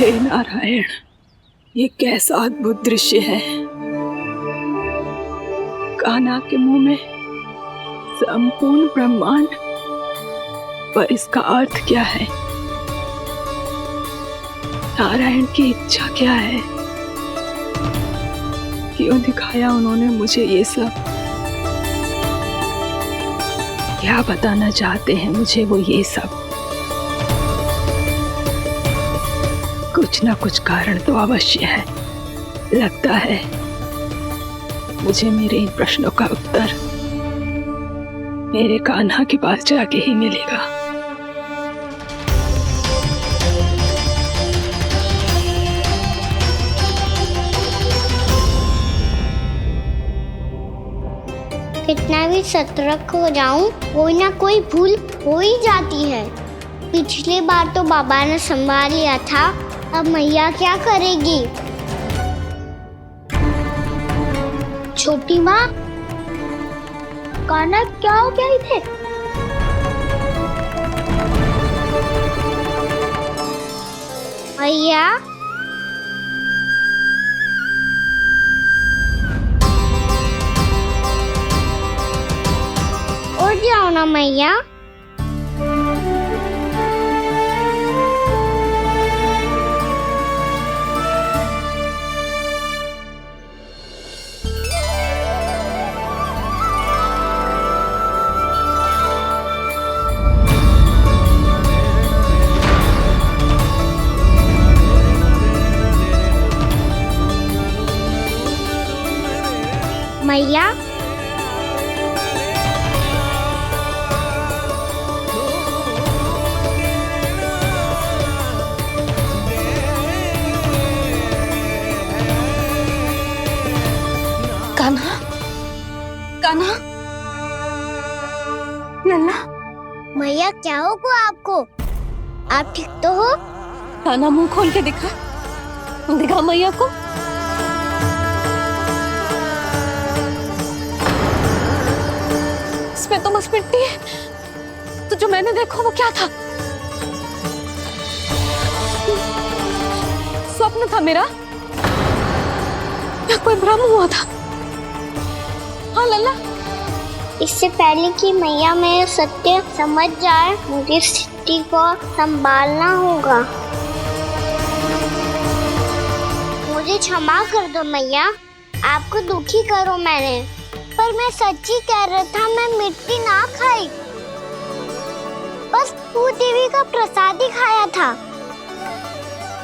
हे नारायण, ये कैसा अद्भुत दृश्य है। कान्हा के मुंह में संपूर्ण ब्रह्मांड, पर इसका अर्थ क्या है? नारायण की इच्छा क्या है? क्यों दिखाया उन्होंने मुझे ये सब? क्या बताना चाहते हैं मुझे वो ये सब? कुछ ना कुछ कारण तो अवश्य है। लगता है मुझे मेरे इन प्रश्नों का उत्तर मेरे कान्हा के पास जाके ही मिलेगा। कितना भी सतर्क हो जाऊं, कोई ना कोई भूल हो ही जाती है। पिछली बार तो बाबा ने संभाल लिया था, अब मैया क्या करेगी? छोटी माँ, कान्हा क्या हो गया इधे? मैया, उठ जाओ ना मैया। मैया, कान्हा, कान्हा, लल्ला। मैया क्या होगा आपको? आप ठीक तो हो? कान्हा मुंह खोल के दिखा, दिखा मैया को। इसमें तो बस मिट्टी है। तो जो मैंने देखा वो क्या था? स्वप्न था मेरा या कोई भ्रम हुआ था? हाँ लल्ला। इससे पहले कि मैया मेरे सत्य समझ जाए, मुझे स्थिति को संभालना होगा। मुझे क्षमा कर दो मैया, आपको दुखी करो मैंने, पर मैं सच्ची कह रहा था। मैं मिट्टी ना खाई, बस भूत देवी का प्रसाद ही खाया था।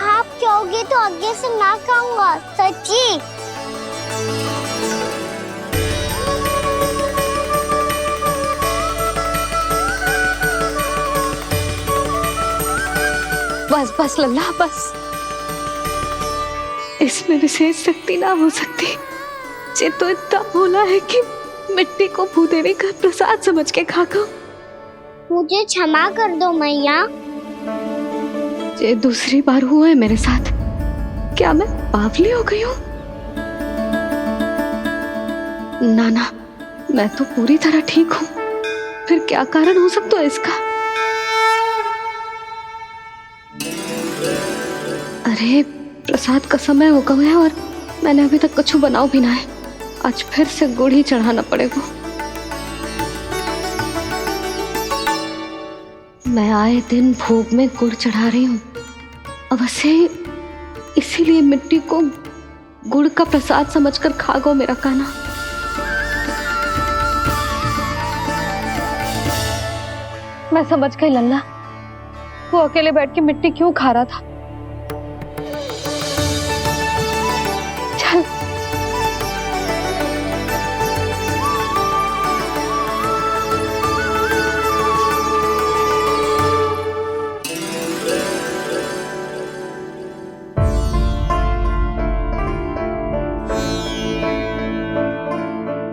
आप कहोगे तो आगे से ना खाऊंगा, सच्ची। बस बस लल्ला, बस। इसमें विशेष शक्ति ना हो सकती। ये तो इतना भोला है कि मिट्टी को भूदेवी का प्रसाद समझ के खागा। मुझे क्षमा कर दो मैया। ये दूसरी बार हुआ है मेरे साथ। क्या मैं बावली हो गई हूँ? ना, मैं तो पूरी तरह ठीक हूँ। फिर क्या कारण हो सकता है इसका? अरे प्रसाद का समय हो गया है और मैंने अभी तक कुछ बनाओ भी ना है। आज फिर से गुड़ ही चढ़ाना पड़ेगा। मैं आए दिन भोग में गुड़ चढ़ा रही हूँ। अवश्य इसीलिए मिट्टी को गुड़ का प्रसाद समझकर खा गो मेरा कान्हा। मैं समझ गई लल्ला, वो अकेले बैठ के मिट्टी क्यों खा रहा था। चल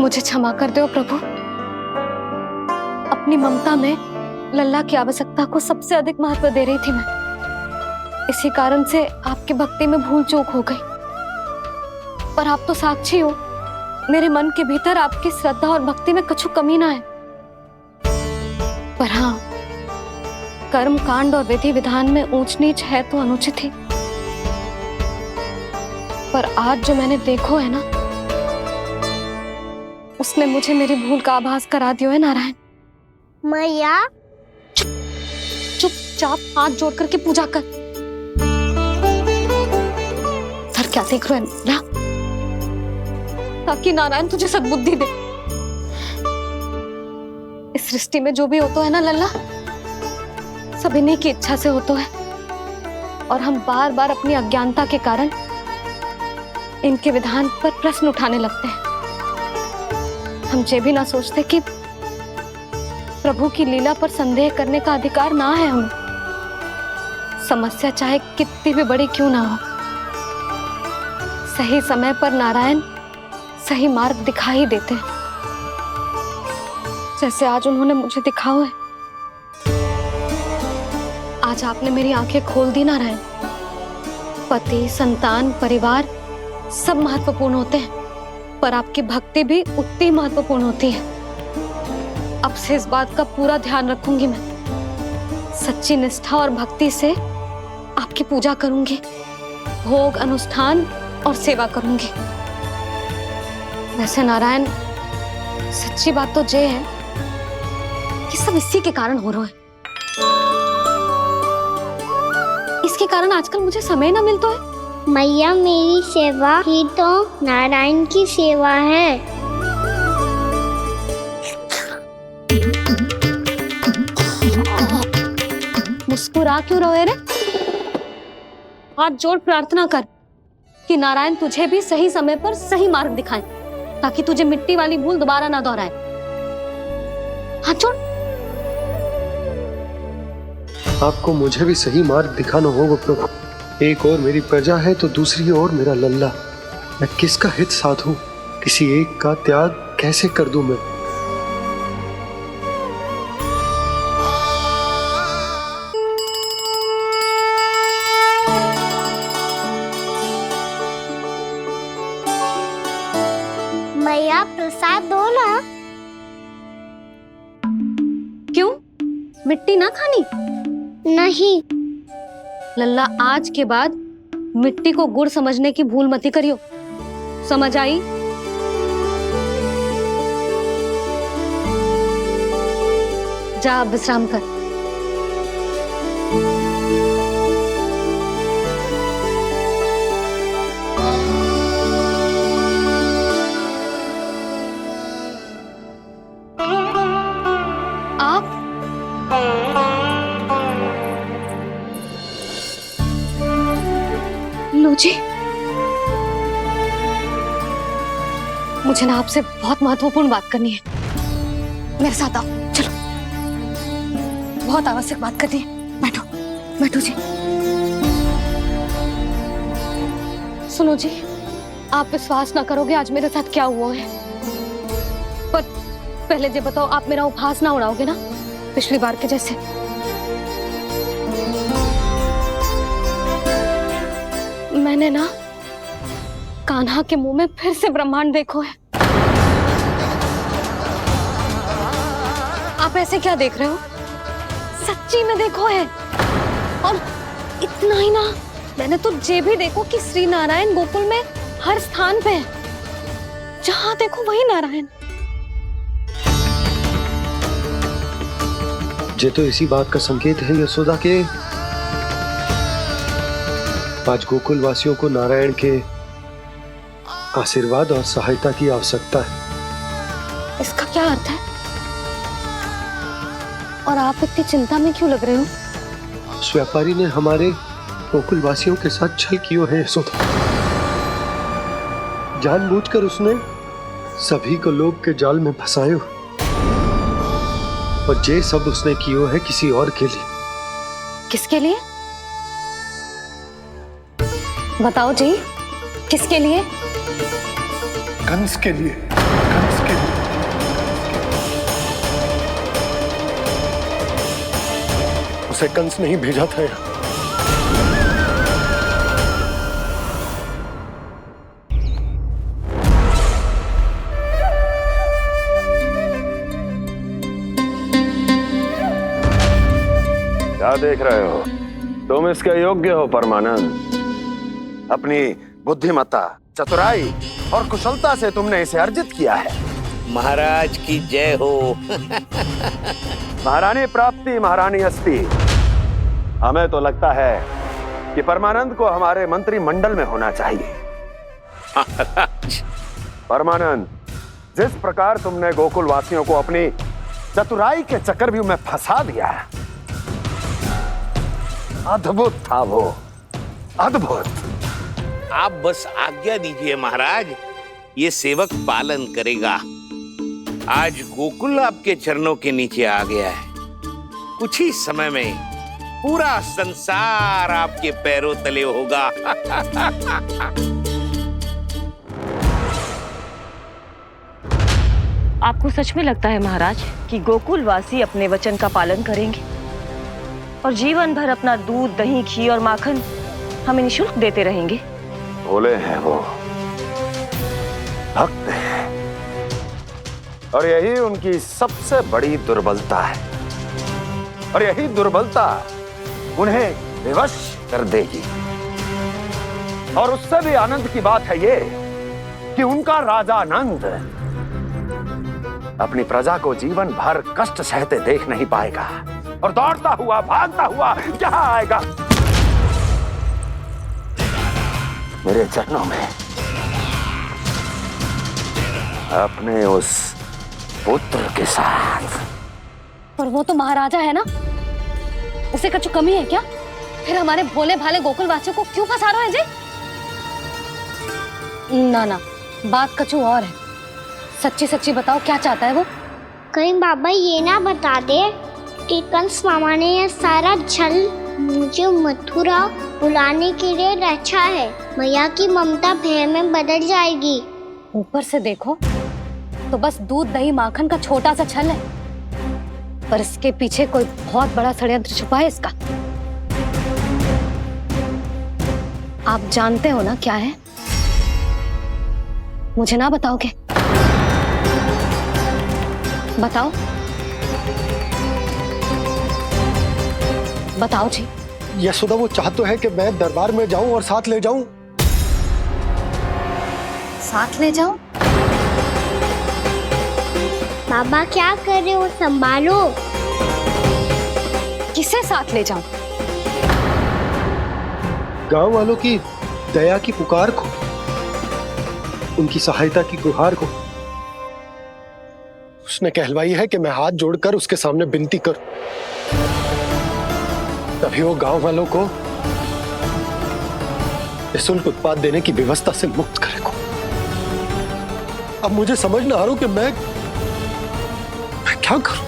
मुझे क्षमा कर दो प्रभु। अपनी ममता में लल्ला की आवश्यकता को सबसे अधिक महत्व दे रही थी मैं। इसी कारण से आपकी भक्ति में भूल चूक हो गई। पर आप तो साक्षी हो, मेरे मन के भीतर आपकी श्रद्धा और भक्ति में कछु कमी ना है। पर हाँ, कर्म कांड और विधि विधान में ऊंच नीच है तो अनुचित ही। पर आज जो मैंने देखो है ना, उसने मुझे मेरी भूल का आभास करा दियो है नारायण। मैया चुपचाप हाथ जोड़ करके पूजा कर। सर क्या देख रहे हैं ना, ताकि नारायण तुझे सद्बुद्धि दे। इस सृष्टि में जो भी होता है ना लल्ला, सब इन्हीं की इच्छा से होता है, और हम बार बार अपनी अज्ञानता के कारण इनके विधान पर प्रश्न उठाने लगते हैं। हम ये भी ना सोचते कि प्रभु की लीला पर संदेह करने का अधिकार ना है हमें। समस्या चाहे कितनी भी बड़ी क्यों ना हो, सही समय पर नारायण सही मार्ग दिखा ही देते हैं, जैसे आज उन्होंने मुझे दिखाओ है। आज आपने मेरी आंखें खोल दी नारायण। पति, संतान, परिवार सब महत्वपूर्ण होते हैं, पर आपकी भक्ति भी उतनी महत्वपूर्ण होती है। अब से इस बात का पूरा ध्यान रखूंगी मैं। सच्ची निष्ठा और भक्ति से आपकी पूजा करूंगी, भोग, अनुष्ठान और सेवा करूंगी। वैसे नारायण, सच्ची बात तो ये है कि सब इसी के कारण हो रहा है। इसके कारण आजकल मुझे समय ना मिलता है। मैया, मेरी सेवा ही तो नारायण की सेवा है। मुस्कुरा क्यों रहे रे? हाथ जोड़ प्रार्थना कर कि नारायण तुझे भी सही समय पर सही मार्ग दिखाएं, ताकि तुझे मिट्टी वाली भूल दोबारा ना दोहराए। हाथ जोड़। आपको मुझे भी सही मार्ग दिखाना होगा प्रभु। एक और मेरी प्रजा है तो दूसरी ओर मेरा लल्ला। मैं किसका हित साधूं? किसी एक का त्याग कैसे कर दूं मैं? मैया, प्रसाद दो ना। क्यों? मिट्टी ना खानी? नहीं। लल्ला, आज के बाद मिट्टी को गुड़ समझने की भूल मती करियो। समझ आई? जा अब विश्राम कर। आप लो जी, मुझे ना आपसे बहुत महत्वपूर्ण बात करनी है। मेरे साथ आओ, चलो। बहुत आवश्यक बात करनी है। बैठो, बैठो जी। सुनो जी, आप विश्वास ना करोगे आज मेरे साथ क्या हुआ है। पर पहले ये बताओ, आप मेरा उपहास ना उड़ाओगे ना, पिछली बार के जैसे? मैंने ना कान्हा के मुंह में फिर से ब्रह्मांड देखो है। आप ऐसे क्या देख रहे हो? सच्ची में देखो है। और इतना ही ना, मैंने तो ये भी देखो कि श्री नारायण गोकुल में हर स्थान पे है। जहां देखो वही नारायण। ये तो इसी बात का संकेत है यशोदा के आज गोकुल वासियों को नारायण के आशीर्वाद और सहायता की आवश्यकता है। इसका क्या अर्थ है? और आप इतनी चिंता में क्यों लग रहे हो? उस व्यापारी ने हमारे गोकुल वासियों के साथ छल किया है यशोदा। जानबूझकर उसने सभी को लोभ के जाल में फंसायो, और ये सब उसने किया है किसी और के लिए। किसके लिए? बताओ जी, किसके लिए? कंस के लिए। कंस के लिए। उसे कंस नहीं भेजा था यहाँ। क्या देख रहे हो? तुम इसके योग्य हो परमानंद। अपनी बुद्धिमत्ता, चतुराई और कुशलता से तुमने इसे अर्जित किया है। महाराज की जय हो। महारानी प्राप्ति महारानी अस्ति। हमें तो लगता है कि परमानंद को हमारे मंत्रिमंडल में होना चाहिए। परमानंद, जिस प्रकार तुमने गोकुल वासियों को अपनी चतुराई के चक्रव्यूह में फंसा दिया, अद्भुत था वो, अद्भुत। आप बस आज्ञा दीजिए महाराज, ये सेवक पालन करेगा। आज गोकुल आपके चरणों के नीचे आ गया है। कुछ ही समय में पूरा संसार आपके पैरों तले होगा। आपको सच में लगता है महाराज कि गोकुल वासी अपने वचन का पालन करेंगे और जीवन भर अपना दूध, दही, घी और माखन हमें निःशुल्क देते रहेंगे? भोले हैं वो, भक्त हैं, और यही उनकी सबसे बड़ी दुर्बलता है। और यही दुर्बलता उन्हें विवश कर देगी। और उससे भी आनंद की बात है ये कि उनका राजा आनंद अपनी प्रजा को जीवन भर कष्ट सहते देख नहीं पाएगा और दौड़ता हुआ, भागता हुआ यहां आएगा मेरे चरणों में, अपने उस पुत्र के साथ। पर वो तो महाराजा है ना, उसे कुछ कमी है क्या? फिर हमारे भोले भाले गोकुल वासियों को क्यों फंसा रहे हैं जी? ना ना, बात कुछ और है। सच्ची सच्ची बताओ, क्या चाहता है वो? कहीं बाबा ये ना बता दे कि कंस मामा ने यह सारा छल मुझे मथुरा बुलाने के लिए रचा है। मैया की ममता भय में बदल जाएगी। ऊपर से देखो तो बस दूध, दही, माखन का छोटा सा छल है, पर इसके पीछे कोई बहुत बड़ा षड्यंत्र छुपा है इसका। आप जानते हो ना क्या है? मुझे ना बताओगे? बताओ बताओ जी। यशोदा, वो चाह तो है कि मैं दरबार में जाऊं और साथ ले जाऊं। साथ ले जाऊं? बाबा क्या कर रहे हो, संभालो। किसे साथ ले जाऊं? गांव वालों की दया की पुकार को, उनकी सहायता की गुहार को। उसने कहलवाई है कि मैं हाथ जोड़कर उसके सामने विनती करूं, तभी वो गांव वालों को निःशुल्क उत्पाद देने की व्यवस्था से मुक्त करेगा। अब मुझे समझ ना आ रहा कि मैं क्या करूं।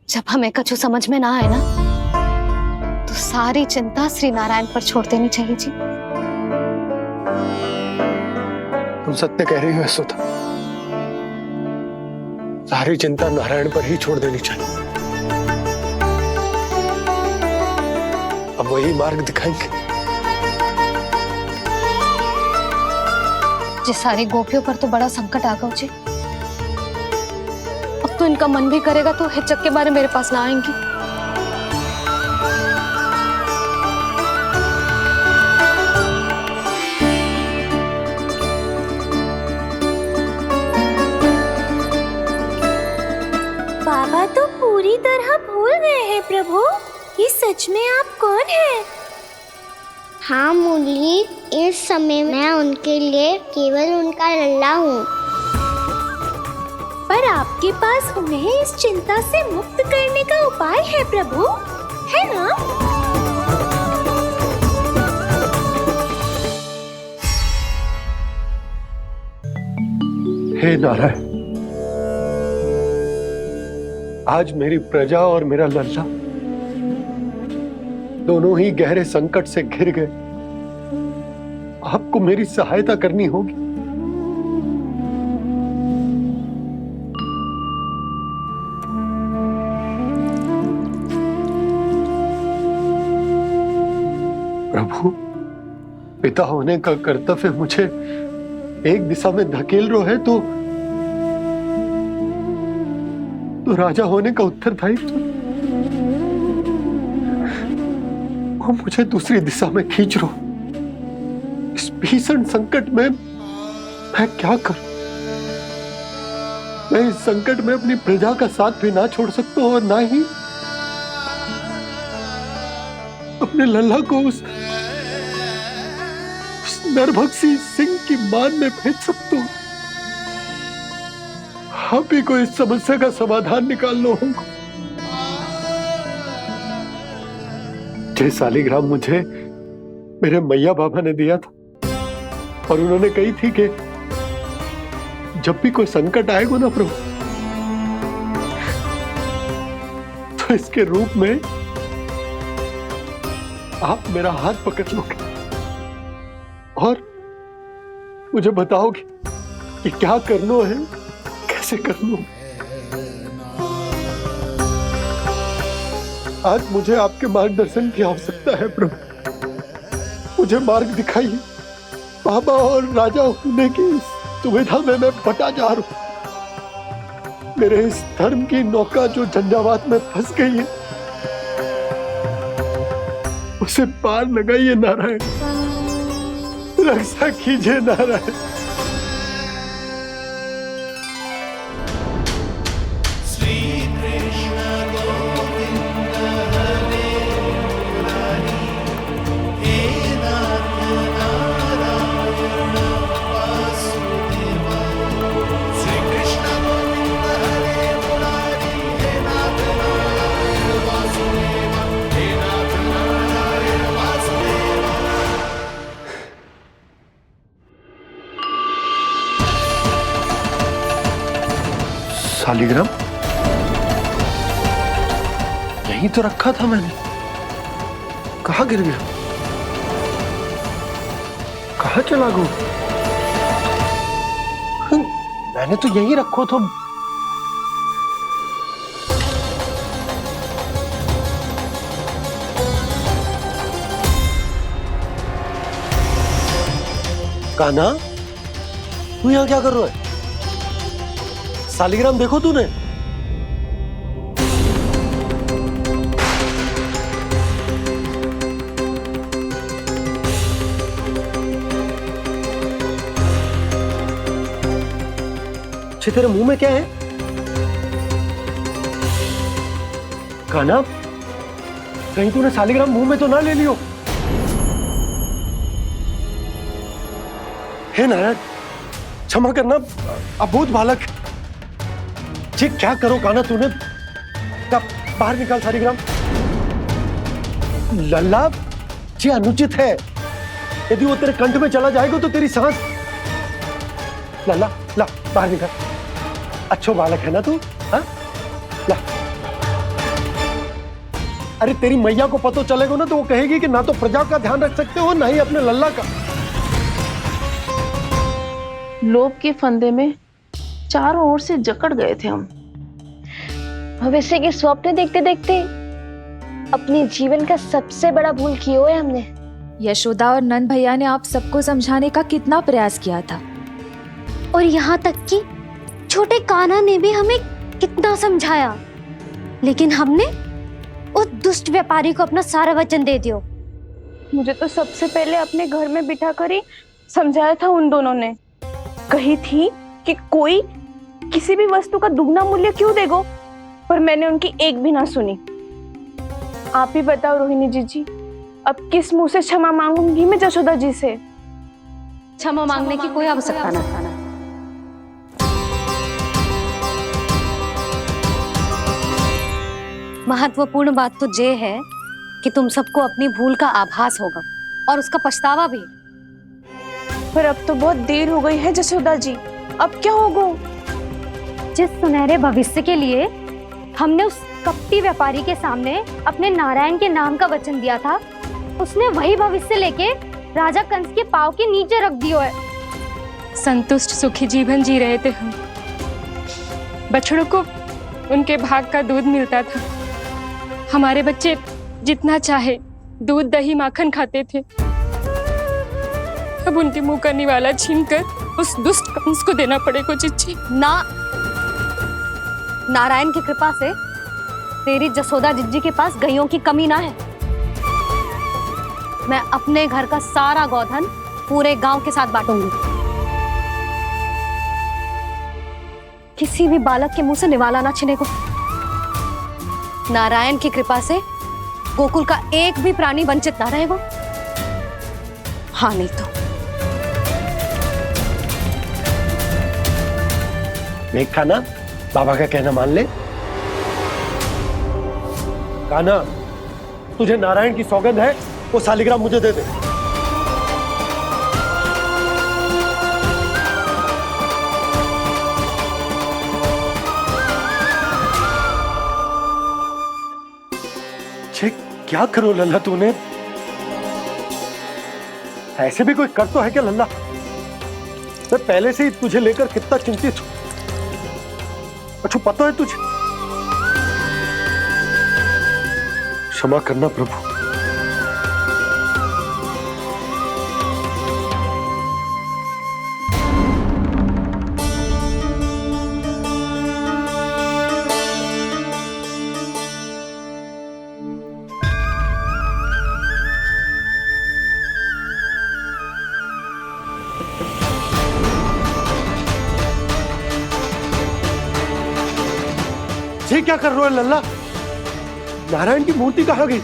जब हमें कछु समझ में ना आए ना, तो सारी चिंता श्री नारायण पर छोड़ देनी चाहिए जी। तुम सत्य कह रही हो यशोदा, सारी चिंता नारायण पर ही छोड़ देनी चाहिए। अब वही मार्ग दिखाएंगे। जी सारी गोपियों पर तो बड़ा संकट आ गया जी। अब तो इनका मन भी करेगा तो हिचक के बारे मेरे पास ना आएंगी। बाबा तो पूरी तरह भूल गए हैं प्रभु, ये सच में आप कौन हैं? हाँ मुरली, इस समय मैं उनके लिए केवल उनका लल्ला हूँ। पर आपके पास उन्हें इस चिंता से मुक्त करने का उपाय है प्रभु, है ना? हे नारायण, आज मेरी प्रजा और मेरा लल्ला दोनों ही गहरे संकट से घिर गए। आपको मेरी सहायता करनी होगी। प्रभु, पिता होने का कर्तव्य मुझे एक दिशा में धकेल रहा है तो राजा होने का उत्तरदायित्व मुझे दूसरी दिशा में खींच रहे हो। इस भीषण संकट में मैं क्या करूं? मैं इस संकट में अपनी प्रजा का साथ भी ना छोड़ सकता हूं और ना ही अपने लल्ला को उस नरभक्षी सिंह की मान में भेज सकता हूं। आप ही को इस समस्या का समाधान निकालना होगा। जय शालिग्राम मुझे मेरे मैया बाबा ने दिया था और उन्होंने कही थी कि जब भी कोई संकट आएगा ना प्रभु, तो इसके रूप में आप मेरा हाथ पकड़ लोगे और मुझे बताओगे कि क्या करना है, कैसे करना है। आज मुझे आपके मार्गदर्शन की आवश्यकता है प्रभु। मुझे मार्ग दिखाइए। बाबा और राजा होने की सुविधा में मैं बटा जा रहा हूं। मेरे इस धर्म की नौका जो झंझावात में फंस गई है, उसे पार लगाइए नारायण। रक्षा कीजिए नारायण। शालिग्राम यहीं तो रखा था मैंने। कहाँ गिर गया? कहाँ चला गया? मैंने तो यहीं रखो था। कान्हा, तू यहाँ क्या कर रहा है? शालिग्राम देखो तूने? अच्छे, तेरे मुंह में क्या है? कान्हा, कहीं तूने शालिग्राम मुंह में तो ना ले लियो? हे नारायण, क्षमा करना, अबोध बालक। जी क्या करो कान्हा तूने? बाहर निकाल शालिग्राम। लल्ला, जी अनुचित है। यदि वो तेरे कंठ में चला जाएगा तो तेरी सांस। लल्ला, ला बाहर निकाल। अच्छो बालक है ना तू? हाँ, ला। अरे तेरी मैया को पता चलेगा ना तो वो कहेगी कि ना तो प्रजा का ध्यान रख सकते हो ना ही अपने लल्ला का। लोभ के फंदे में चारों ओर से जकड़ गए थे हम। भविष्य के स्वप्न देखते देखते अपने जीवन का सबसे बड़ा भूल किया है हमने। यशोदा और नंद भैया ने आप सबको समझाने का कितना प्रयास किया था, और यहाँ तक कि छोटे कान्हा ने भी हमें कितना समझाया, लेकिन हमने उस दुष्ट व्यापारी को अपना सारा वचन दे दिया। मुझे तो सबसे पहले अपने घर में बिठा कर ही समझाया था उन दोनों ने। कही थी कि कोई किसी भी वस्तु का दुगना मूल्य क्यों देगा, पर मैंने उनकी एक भी ना सुनी। आप ही बताओ रोहिणी जी, अब किस मुंह से क्षमा मांगूंगी मैं जशोदा जी से? क्षमा मांगने की कोई आवश्यकता ना था। महत्वपूर्ण बात तो ये है कि तुम सबको अपनी भूल का आभास होगा और उसका पछतावा भी। पर अब तो बहुत देर हो गई है जशोदा जी, अब क्या होगा? जिस सुनहरे भविष्य के लिए हमने उस कपटी व्यापारी के सामने अपने नारायण के नाम का वचन दिया था, उसने वही भविष्य लेके राजा कंस के पांव के नीचे रख दिया है। संतुष्ट सुखी जीवन जी रहे थे हम। बछड़ों को उनके भाग का दूध मिलता था। हमारे बच्चे जितना चाहे दूध दही माखन खाते थे। अब उनके मुंह का निवाला छीनकर उस दुष्ट कंस को देना पड़ेगा चिच्ची। ना, नारायण की कृपा से तेरी जसोदा जिज्जी के पास गईयों की कमी ना है। मैं अपने घर का सारा गोधन पूरे गांव के साथ बांटूंगी। किसी भी बालक के मुंह से निवाला ना छिने को। नारायण की कृपा से गोकुल का एक भी प्राणी वंचित ना रहेगा। हाँ नहीं तो देख कान्हा, बाबा का कहना मान ले। कान्हा, तुझे नारायण की सौगंध है, वो शालिग्राम मुझे दे दे। क्या करो लल्ला तूने? ऐसे भी कोई कर तो है क्या लल्ला? मैं पहले से ही तुझे लेकर कितना चिंतित हूं। अच्छा पता है तुझे? क्षमा करना प्रभु। ये क्या कर रहे हो लल्ला? नारायण की मूर्ति कहाँ गई?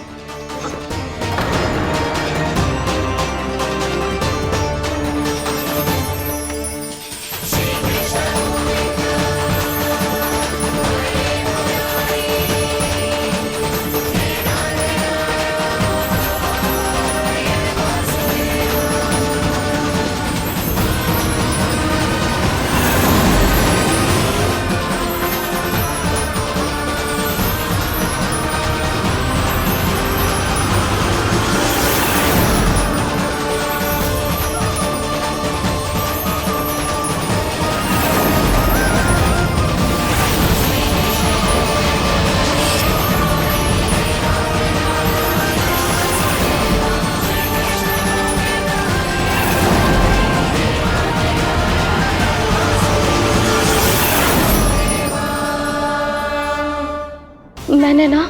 मैंने ना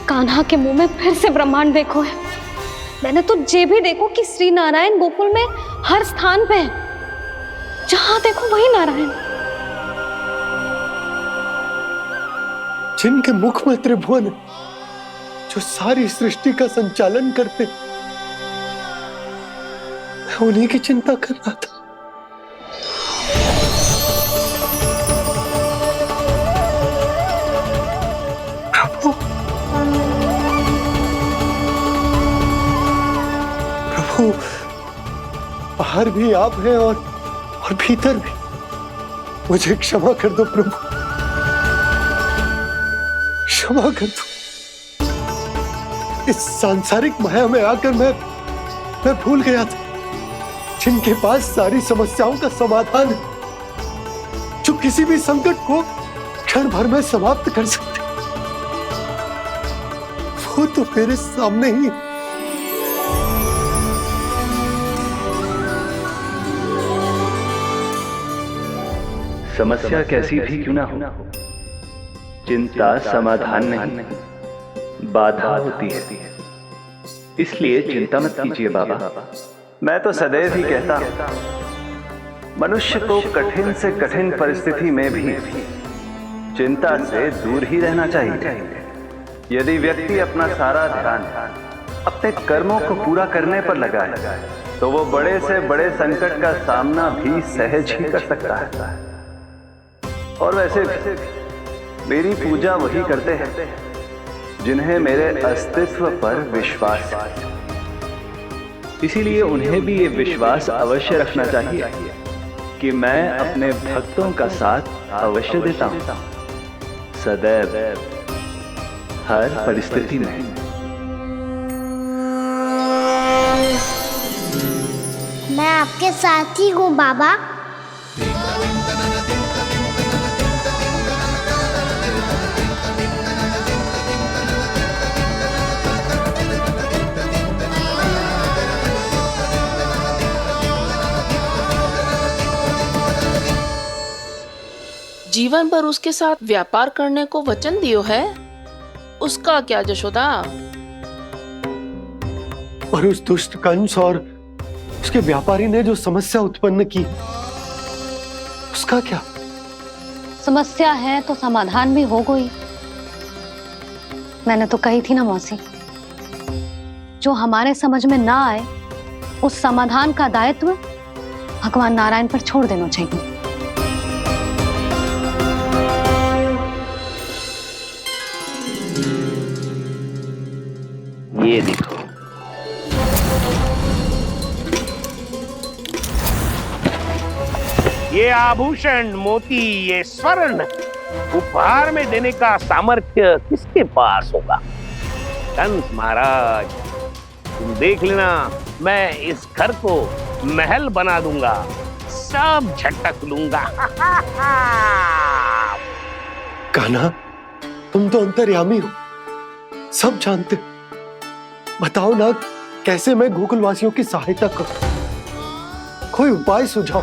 कान्हा के मुंह में फिर से ब्रह्मांड देखो है। मैंने तो ये भी देखो कि श्री नारायण गोकुल में हर स्थान पे है। जहां देखो वही नारायण। जिनके मुख में त्रिभुवन है, जो सारी सृष्टि का संचालन करते, मैं उन्हीं की चिंता कर रहा था। प्रभु, बाहर भी आप हैं और भीतर भी। मुझे क्षमा कर दो प्रभु, क्षमा कर दो। इस सांसारिक माया में आकर मैं भूल गया था, जिनके पास सारी समस्याओं का समाधान है, जो किसी भी संकट को क्षण भर में समाप्त कर सकते, वो तो मेरे सामने ही है। समस्या कैसी भी क्यों ना हो, चिंता समाधान नहीं, बाधा होती है। इसलिए चिंता मत कीजिए बाबा। मैं तो सदैव ही कहता हूं, मनुष्य को कठिन से कठिन परिस्थिति में भी चिंता से दूर ही रहना चाहिए। यदि व्यक्ति अपना सारा ध्यान अपने कर्मों को पूरा करने पर लगाए, तो वो बड़े से बड़े संकट का सामना भी सहज ही कर सकता है। और वैसे भी मेरी पूजा वही करते हैं जिन्हें मेरे अस्तित्व पर विश्वास है। इसीलिए उन्हें भी ये विश्वास अवश्य रखना चाहिए कि मैं अपने भक्तों का साथ अवश्य देता हूं, सदैव, हर परिस्थिति में। मैं आपके साथ ही हूँ बाबा। जीवन भर उसके साथ व्यापार करने को वचन दियो है, उसका क्या जशोदा? और उस दुष्ट कंस और उसके व्यापारी ने जो समस्या उत्पन्न की, उसका क्या? समस्या है तो समाधान भी हो गई। मैंने तो कही थी ना मौसी, जो हमारे समझ में ना आए उस समाधान का दायित्व भगवान नारायण पर छोड़ देना चाहिए। ये देखो, ये आभूषण, मोती, ये स्वर्ण उपहार में देने का सामर्थ्य किसके पास होगा? कंस महाराज, तुम देख लेना, मैं इस घर को महल बना दूंगा, सब झटक लूंगा। कान्हा, तुम तो अंतर्यामी हो, सब जानते हो। बताओ ना, कैसे मैं गोकुलवासियों की सहायता करूं? कोई उपाय सुझाओ।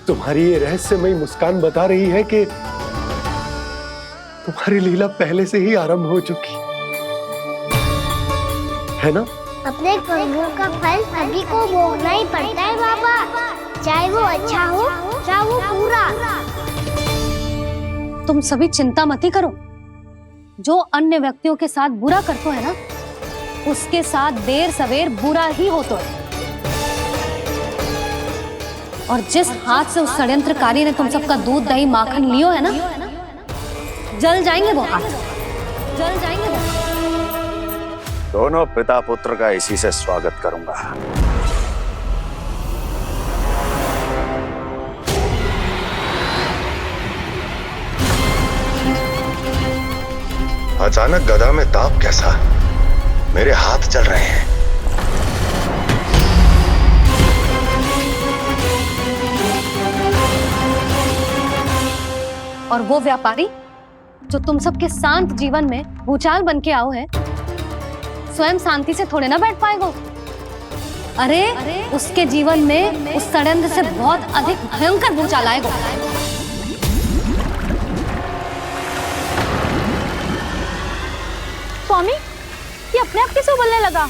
तुम्हारी ये रहस्यमयी मुस्कान बता रही है कि तुम्हारी लीला पहले से ही आरंभ हो चुकी है ना? अपने कर्मों का फल सभी को भोगना ही पड़ता है बाबा, चाहे वो अच्छा हो चाहे वो बुरा। तुम सभी चिंता मत ही करो। जो अन्य व्यक्तियों के साथ बुरा करते है ना, उसके साथ देर सवेर बुरा ही होता है। और जिस हाथ से उस षड्यंत्रकारी ने तुम सबका दूध दही माखन लियो है ना, जल जाएंगे वो हाथ, जल जाएंगे वो। दोनों पिता पुत्र का इसी से स्वागत करूंगा। अचानक गदा में ताप कैसा? मेरे हाथ चल रहे हैं। और वो व्यापारी जो तुम सबके शांत जीवन में भूचाल बन के आओ है, स्वयं शांति से थोड़े ना बैठ पाएगा। अरे उसके जीवन में उस षड्यंत्र से बहुत अधिक भयंकर भूचाल आएगा। स्वामी, ये अपने आप कैसे उबलने लगा?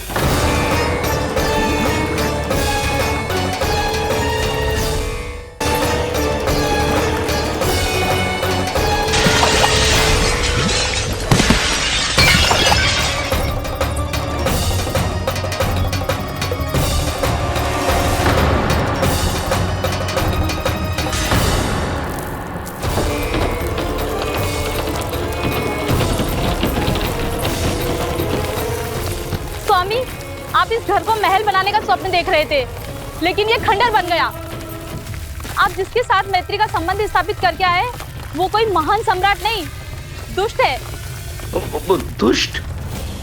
स्वामी, आप इस घर को महल बनाने का स्वप्न देख रहे थे, लेकिन ये खंडर बन गया। आप जिसके साथ मैत्री का संबंध स्थापित करके आए, वो कोई महान सम्राट नहीं, दुष्ट है। दुष्ट?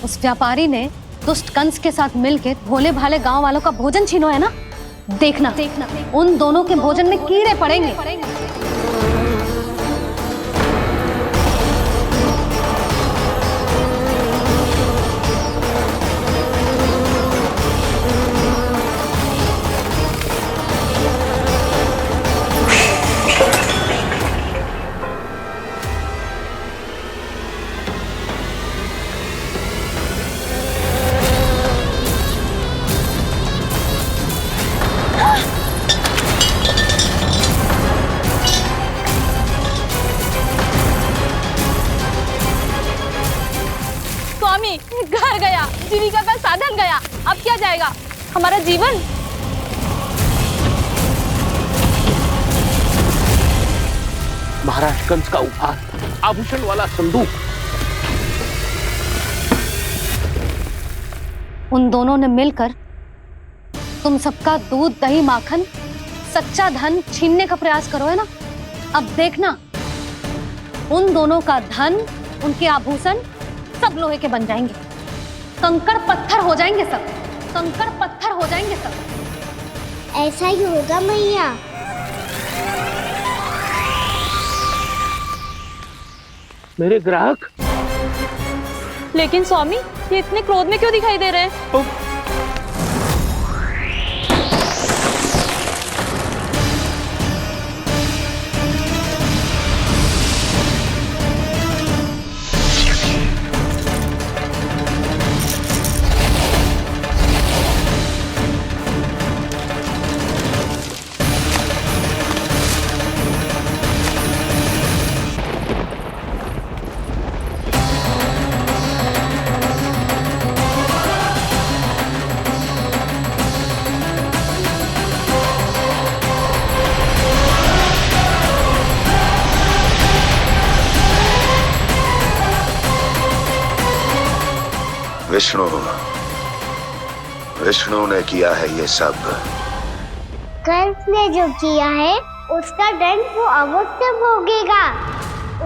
उस व्यापारी ने दुष्ट कंस के साथ मिलकर भोले भाले गांव वालों का भोजन छीनो है ना, देखना उन दोनों के भोजन में कीड़े पड़ेंगे। घर गया, जीविका का साधन गया, अब क्या जाएगा हमारा जीवन? महाराज कंस का उपहार, आभूषण वाला संदूक। उन दोनों ने मिलकर तुम सबका दूध दही माखन सच्चा धन छीनने का प्रयास करो है ना। अब देखना उन दोनों का धन, उनके आभूषण सब लोहे के बन जाएंगे, कंकड़ पत्थर हो जाएंगे सब, कंकड़ पत्थर हो जाएंगे सब। ऐसा ही होगा मैया। मेरे ग्राहक? लेकिन स्वामी, ये इतने क्रोध में क्यों दिखाई दे रहे हैं? विष्णु विष्णु ने किया है ये सब। कंस ने जो किया है उसका दंड वो अवश्य भोगेगा।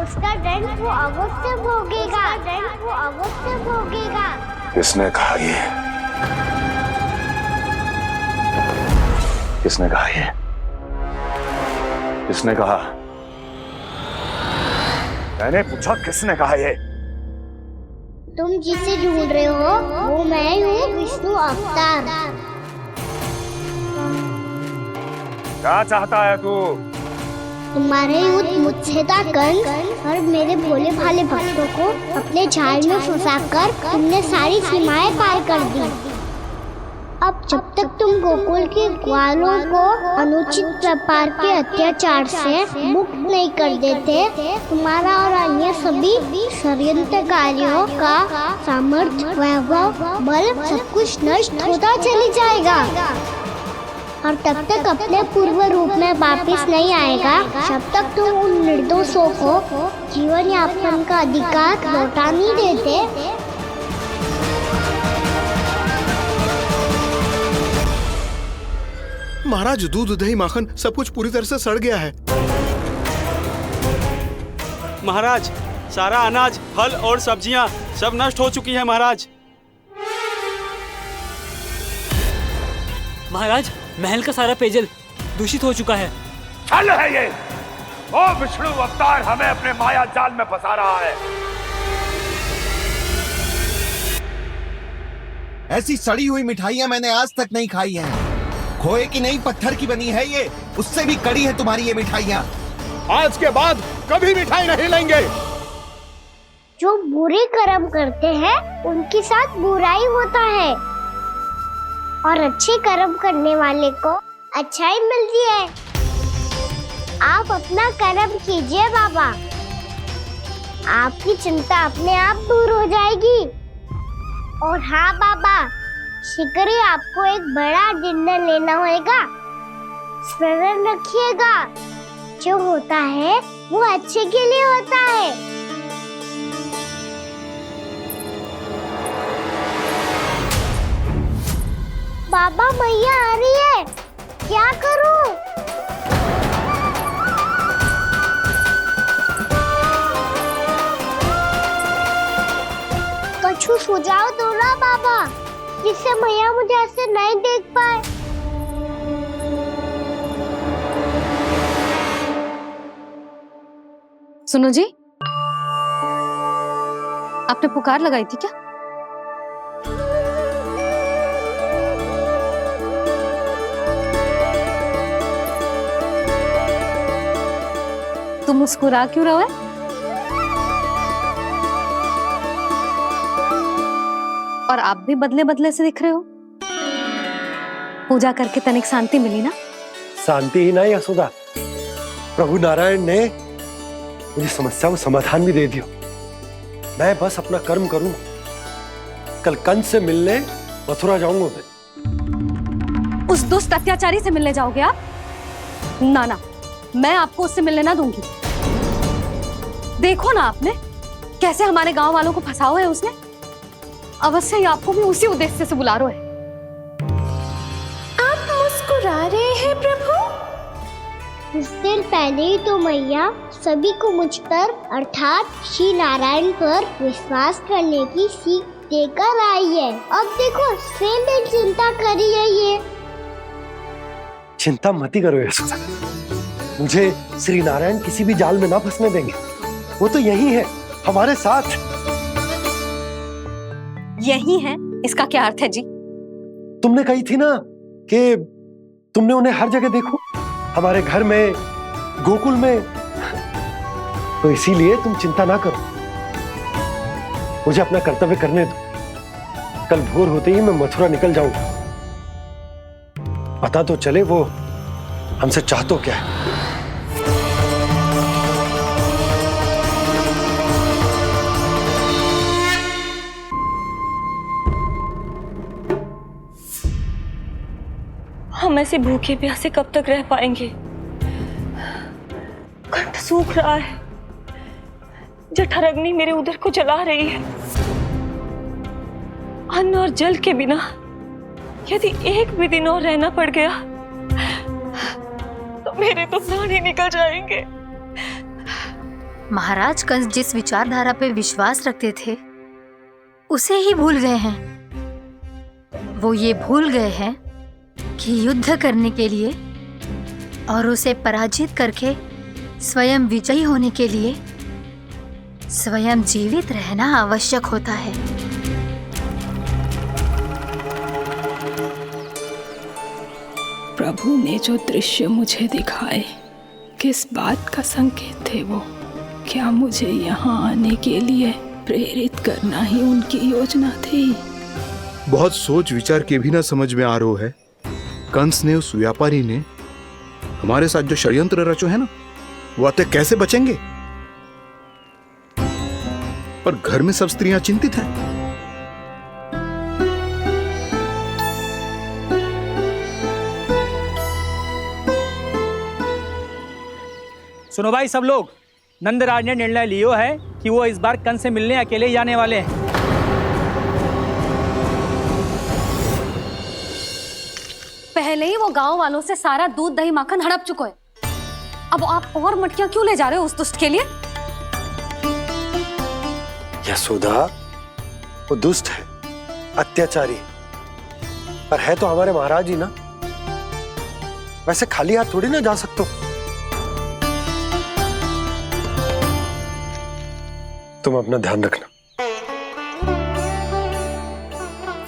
उसका दंड वो अवश्य भोगेगा। दंड वो अवश्य भोगेगा। किसने कहा ये? किसने कहा ये? किसने कहा? मैंने पूछा किसने कहा ये? तुम जिसे ढूंढ रहे हो वो मैं हूँ, विष्णु अवतार। क्या चाहता है तू? तुम्हारे युद्ध मुझसे था कंस, और मेरे भोले भाले भक्तों को अपने जाल में फंसाकर तुमने सारी सीमाएं पार कर दी। अब जब तक तुम गोकुल के ग्वालों को अनुचित प्रकार के अत्याचार से मुक्त नहीं कर देते, तुम्हारा और अन्य सभी षड्यंत्रकारियों का सामर्थ्य, वैभव, बल सब कुछ नष्ट होता चली जाएगा। और तब तक अपने पूर्व रूप में वापस नहीं आएगा जब तक तुम उन निर्दोषों को जीवन यापन का अधिकार लौटा नहीं देते। महाराज, दूध, दही, माखन सब कुछ पूरी तरह से सड़ गया है। महाराज, सारा अनाज, फल और सब्जियां सब नष्ट हो चुकी हैं महाराज। महाराज, महल का सारा पेयजल दूषित हो चुका है। छल है ये। ओ विष्णु अवतार हमें अपने माया जाल में फंसा रहा है। ऐसी सड़ी हुई मिठाइयां मैंने आज तक नहीं खाई हैं। खोए की नहीं, पत्थर की बनी है ये, उससे भी कड़ी है तुम्हारी ये मिठाइयां। आज के बाद कभी मिठाई नहीं लेंगे। जो बुरे कर्म करते हैं उनके साथ बुराई होता है, और अच्छे कर्म करने वाले को अच्छाई मिलती है। आप अपना कर्म कीजिए बाबा, आपकी चिंता अपने आप दूर हो जाएगी। और हाँ बाबा, शीघ्र ही आपको एक बड़ा निर्णय लेना होगा। स्मरण रखिएगा, जो होता है वो अच्छे के लिए होता है। बाबा, मैया आ रही है, क्या करूं? कुछ सुझाव दो ना बाबा, जिससे मैया मुझे ऐसे नहीं देख पाए। सुनो जी, आपने पुकार लगाई थी क्या? तुम मुस्कुरा क्यों रहे हो? और आप भी बदले बदले से दिख रहे हो। पूजा करके तनिक शांति मिली ना? शांति ही नहीं यशोदा, प्रभु नारायण ने मुझे समस्या को समाधान भी दे दिया। मैं बस अपना कर्म करूं। कल कंस से मिलने मथुरा जाऊंगा मैं। उस दुष्ट अत्याचारी से मिलने जाओगे आप? ना ना, मैं आपको उससे मिलने ना दूंगी। देखो ना आपने कैसे हमारे गांव वालों को फंसाओ है उसने। अवश्य ही आपको भी उसी उद्देश्य से बुला रहा है। आप मुस्कुरा रहे हैं प्रभु? कुछ देर पहले ही तो मैया सभी को मुझ पर अर्थात श्री नारायण पर विश्वास करने की सीख देकर आई है। अब देखो स्वयं भी चिंता करी है ये। चिंता मत ही करो यशोदा, मुझे श्री नारायण किसी भी जाल में ना फंसने देंगे। वो तो यही है हमारे साथ। यही है, इसका क्या अर्थ है जी? तुमने कही थी ना कि तुमने उन्हें हर जगह देखो, हमारे घर में, गोकुल में। तो इसीलिए तुम चिंता ना करो, मुझे अपना कर्तव्य करने दो। कल भोर होते ही मैं मथुरा निकल जाऊंगा। पता तो चले वो हमसे चाहतो क्या है। हम ऐसे भूखे प्यासे कब तक रह पाएंगे? कंठ सूख रहा है, जठराग्नि मेरे उदर को जला रही है। अन्न और जल के बिना यदि एक भी दिन और रहना पड़ गया तो मेरे तो प्राण ही निकल जाएंगे। महाराज कंस जिस विचारधारा पे विश्वास रखते थे उसे ही भूल गए हैं। वो ये भूल गए हैं कि युद्ध करने के लिए और उसे पराजित करके स्वयं विजयी होने के लिए स्वयं जीवित रहना आवश्यक होता है। प्रभु ने जो दृश्य मुझे दिखाए किस बात का संकेत थे वो? क्या मुझे यहाँ आने के लिए प्रेरित करना ही उनकी योजना थी? बहुत सोच विचार के भी ना समझ में आ रहा है। कंस ने, उस व्यापारी ने हमारे साथ जो षड्यंत्र रचो है ना, वो आते कैसे बचेंगे? पर घर में सब स्त्रियां चिंतित हैं। सुनो भाई सब लोग, नंदराज ने निर्णय लियो है कि वो इस बार कंस से मिलने अकेले जाने वाले हैं। पहले ही वो गांव वालों से सारा दूध दही माखन हड़प चुका है। अब आप और मटकियां क्यों ले जा रहे हो उस दुष्ट के लिए? यशोदा, वो दुष्ट है, अत्याचारी, पर है तो हमारे महाराज ही ना। वैसे खाली हाथ थोड़ी ना जा सकते हो। तुम अपना ध्यान रखना।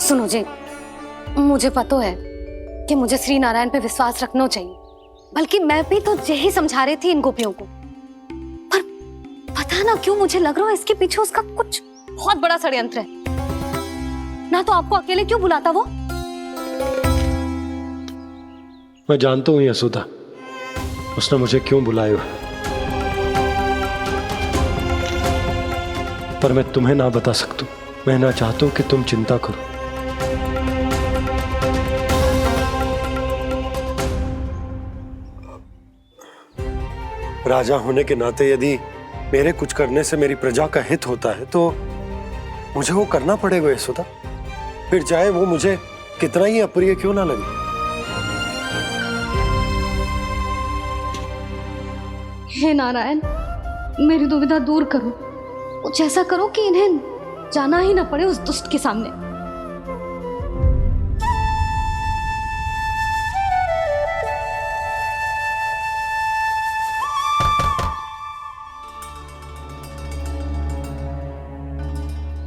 सुनो जी, मुझे पता है कि मुझे श्री नारायण पे विश्वास रखना चाहिए, बल्कि मैं भी तो यही समझा रही थी इन गोपियों को। पर पता ना क्यों मुझे लग रहा है इसके पीछे उसका कुछ बहुत बड़ा षड्यंत्र है। ना तो आपको अकेले क्यों बुलाता वो? मैं जानता हूं यशोदा, उसने मुझे क्यों बुलाया, पर मैं तुम्हें ना बता सकता। मैं ना चाहता हूं कि तुम चिंता करो। राजा होने के नाते यदि मेरे कुछ करने से मेरी प्रजा का हित होता है तो मुझे वो करना पड़ेगा यशोदा, फिर चाहे वो मुझे कितना ही अप्रिय क्यों ना लगे। हे नारायण, मेरी दुविधा दूर करो। कुछ ऐसा करो कि इन्हें जाना ही ना पड़े उस दुष्ट के सामने।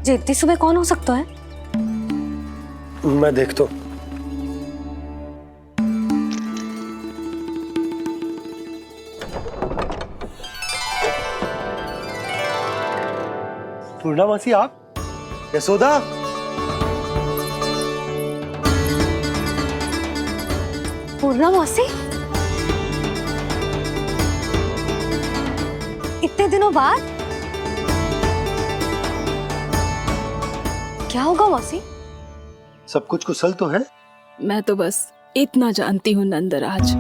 जी इतनी सुबह कौन हो सकता है? मैं देखता हूं। पूर्णामासी, आप? यशोदा, पूर्णामासी, इतने दिनों बाद? क्या होगा मासी? सब कुछ कुशल तो है? मैं तो बस इतना जानती हूँ नंदराज,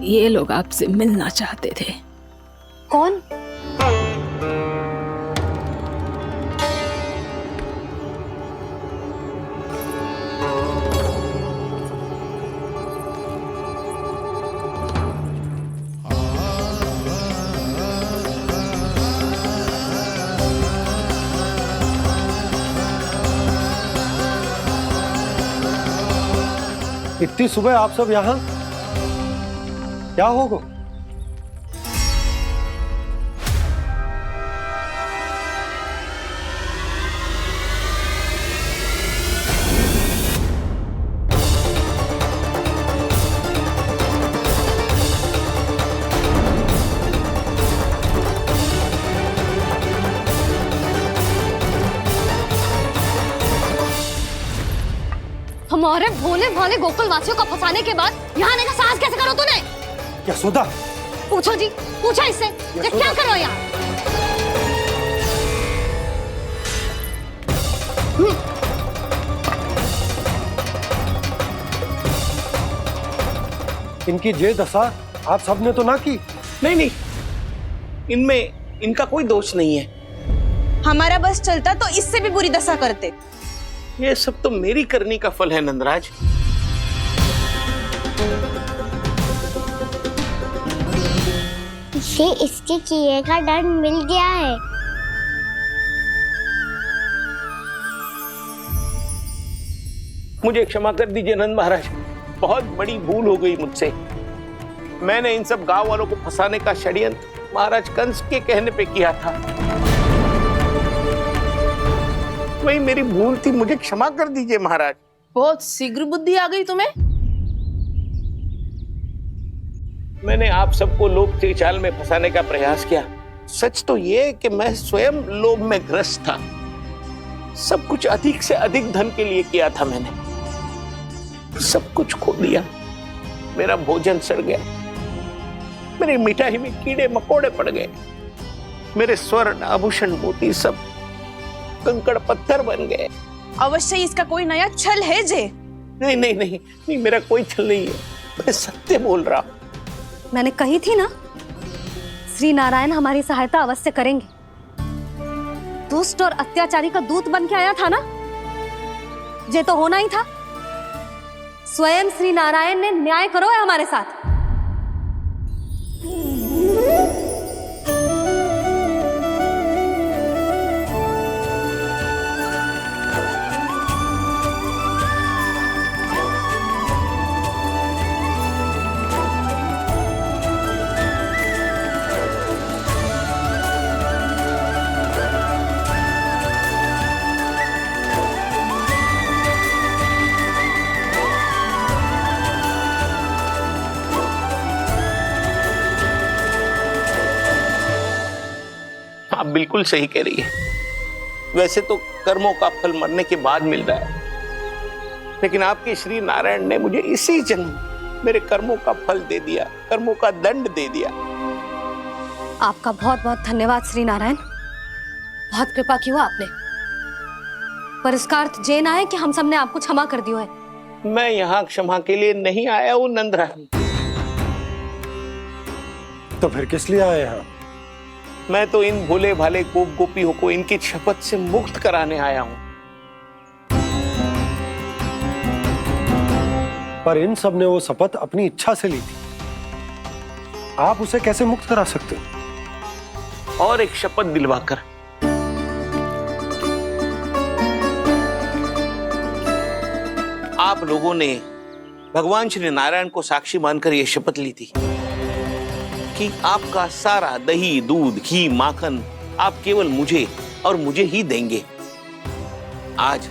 ये लोग आपसे मिलना चाहते थे। कौन? इतनी सुबह आप सब यहाँ? क्या होगा? हमारे भोले भाले गोकुल वासियों को फंसाने के बाद यहाँ आने का साहस कैसे करो तूने? यशोदा, पूछो जी, पूछो इससे, ये क्या करो यहाँ? इनकी ये दशा आप सबने तो ना की? नहीं नहीं, इनमें इनका कोई दोष नहीं है। हमारा बस चलता तो इससे भी बुरी दशा करते। ये सब तो मेरी करनी का फल है नंदराज। इसे इसके किए का दंड मिल गया है। मुझे क्षमा कर दीजिए नंद महाराज, बहुत बड़ी भूल हो गई मुझसे। मैंने इन सब गांव वालों को फंसाने का षड्यंत्र महाराज कंस के कहने पे किया था। वही मेरी भूल थी, मुझे क्षमा कर दीजिए महाराज। बहुत शीघ्र बुद्धि आ गई तुम्हें। मैंने आप सबको लोभ के जाल में फंसाने का प्रयास किया। सच तो ये कि मैं स्वयं लोभ में ग्रस्त था। सब कुछ अधिक से अधिक धन के लिए किया था मैंने। सब कुछ खो दिया। मेरा भोजन सड़ गया, मेरी मिठाई में कीड़े मकोड़े पड़ गए, मेरे स्वर्ण आभूषण मोती सब कंकड़ पत्थर बन गए। अवश्य इसका कोई नया छल है जे। नहीं नहीं नहीं नहीं, मेरा कोई छल नहीं है, मैं सत्य बोल रहा हूं। मैंने कही थी ना, श्री नारायण हमारी सहायता अवश्य करेंगे। दुष्ट और अत्याचारी का दूत बन के आया था ना, ये तो होना ही था। स्वयं श्री नारायण ने न्याय करो है हमारे साथ। आप बिल्कुल सही कह रही है। वैसे तो कर्मों का फल मरने के बाद मिल रहा है, लेकिन आपके श्री नारायण ने मुझे इसी जन्म मेरे कर्मों का फल दे दिया, कर्मों का दंड दे दिया। आपका बहुत बहुत धन्यवाद श्री नारायण, बहुत कृपा की हो आपने। पर इसका अर्थ ये ना है कि हम सब ने आपको क्षमा कर दिया है। मैं यहाँ क्षमा के लिए नहीं आया हूँ नंदराज। तो फिर किस लिए आए हैं? मैं तो इन भोले भाले गोप गोपियों को इनकी शपथ से मुक्त कराने आया हूँ। पर इन सब ने वो शपथ अपनी इच्छा से ली थी, आप उसे कैसे मुक्त करा सकते हो? और एक शपथ दिलवाकर। आप लोगों ने भगवान श्री नारायण को साक्षी मानकर यह शपथ ली थी कि आपका सारा दही, दूध, घी, माखन आप केवल मुझे और मुझे ही देंगे। आज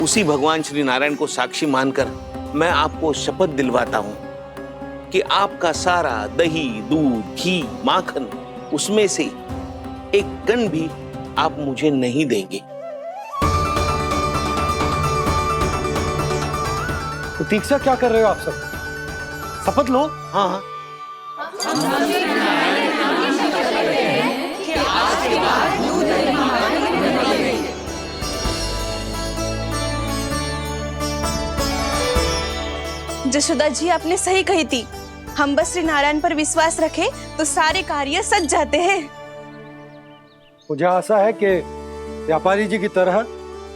उसी भगवान श्री नारायण को साक्षी मानकर मैं आपको शपथ दिलवाता हूं कि आपका सारा दही, दूध, घी, माखन उसमें से एक कण भी आप मुझे नहीं देंगे। प्रतीक्षा क्या कर रहे हो आप सब? शपथ लो। हाँ हाँ। जशोदा जी, आपने सही कही थी। हम बस श्री नारायण पर विश्वास रखें तो सारे कार्य सज जाते हैं। मुझे आशा है कि व्यापारी जी की तरह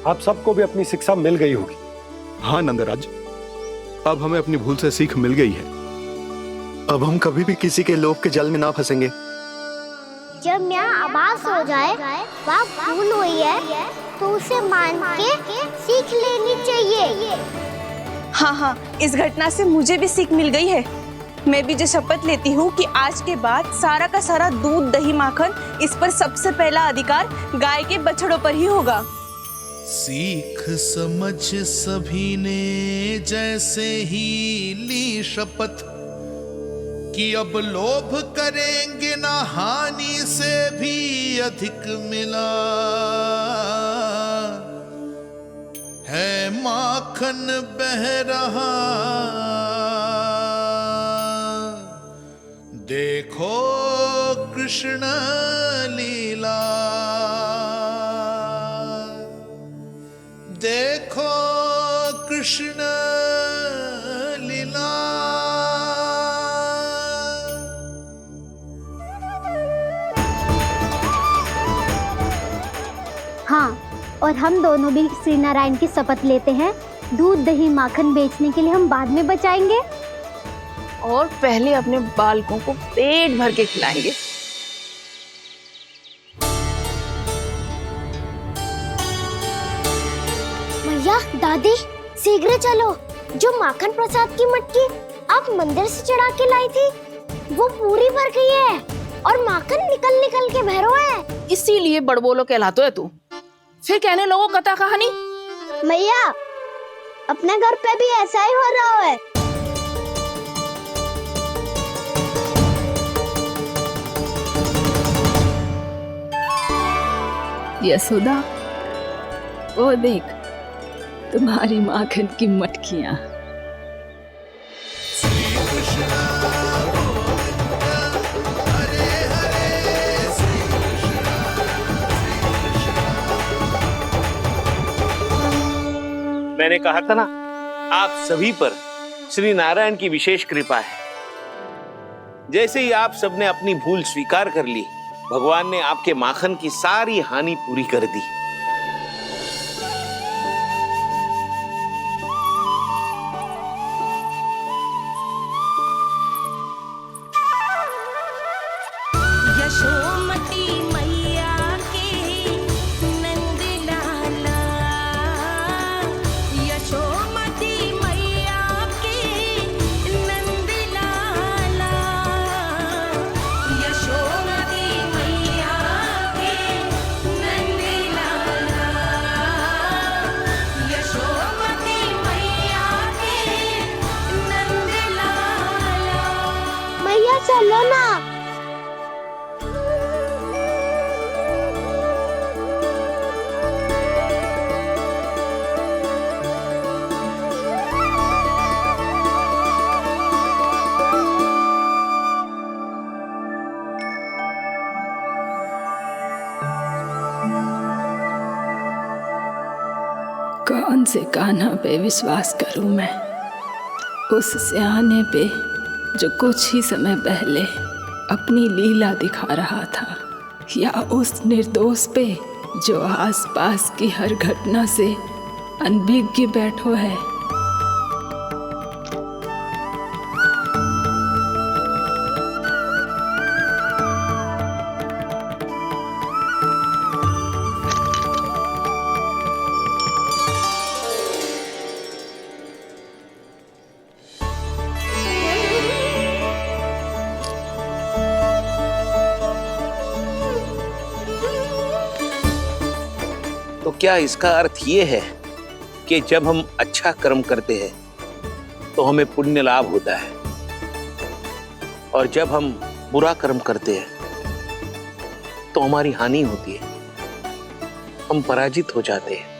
आप सबको भी अपनी शिक्षा मिल गई होगी। हाँ नंदराज, अब हमें अपनी भूल से सीख मिल गई है। अब हम कभी भी किसी के लोभ के जाल में ना फंसेंगे। जब यहाँ आभास हो जाए वहाँ भूल हुई है तो उसे मान के सीख लेनी चाहिए। हाँ हाँ, इस घटना से मुझे भी सीख मिल गई है। मैं भी जो शपथ लेती हूँ कि आज के बाद सारा का सारा दूध, दही, माखन इस पर सबसे पहला अधिकार गाय के बछड़ों पर ही होगा। सीख समझ सभी ने जैसे ही ली शपथ कि अब लोभ करेंगे ना हानि से भी अधिक मिला है, माखन बह रहा देखो कृष्ण लीला, देखो कृष्ण लीला। हाँ, और हम दोनों भी श्री नारायण की शपथ लेते हैं, दूध दही माखन बेचने के लिए हम बाद में बचाएंगे और पहले अपने बालकों को पेट भर के खिलाएंगे। भैया, दादी, शीघ्र चलो। जो माखन प्रसाद की मटकी आप मंदिर से चढ़ा के लाई थी, वो पूरी भर गई है और माखन निकल निकल के बह रहा है। इसीलिए बड़बोलो कहलाते है तू। फिर कहने लोगों कथा कहानी। भैया, अपने घर पे भी ऐसा ही हो रहा है। यशोदा, वो देख तुम्हारी माखन की मटकियां। मैंने कहा था ना, आप सभी पर श्री नारायण की विशेष कृपा है। जैसे ही आप सबने अपनी भूल स्वीकार कर ली, भगवान ने आपके माखन की सारी हानि पूरी कर दी। यशोमती मैया के नंद लाला, यशोमती मैया के नंद लाला, यशोमती मैया के नंद लाला, यशोमती मैया के नंद लाला। भैया चलो ना। कौन से कान्हा पे विश्वास करूं मैं? उस सियाने पे जो कुछ ही समय पहले अपनी लीला दिखा रहा था, या उस निर्दोष पे जो आसपास की हर घटना से अनभिज्ञ बैठो है? तो क्या इसका अर्थ ये है कि जब हम अच्छा कर्म करते हैं तो हमें पुण्य लाभ होता है, और जब हम बुरा कर्म करते हैं तो हमारी हानि होती है, हम पराजित हो जाते हैं?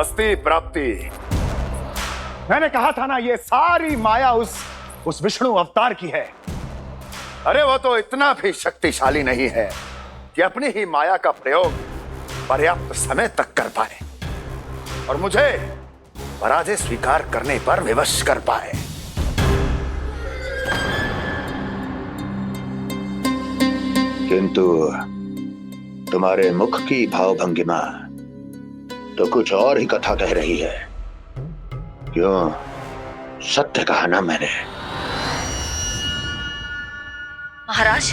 अस्ति प्राप्ति। मैंने कहा था ना, ये सारी माया उस विष्णु अवतार की है। अरे वो तो इतना भी शक्तिशाली नहीं है कि अपनी ही माया का प्रयोग पर्याप्त समय तक कर पाए और मुझे पराजय स्वीकार करने पर विवश कर पाए। किंतु तुम्हारे मुख की भावभंगिमा तो कुछ और ही कथा कह रही है। क्यों? सत्य कहा ना मैंने। महाराज,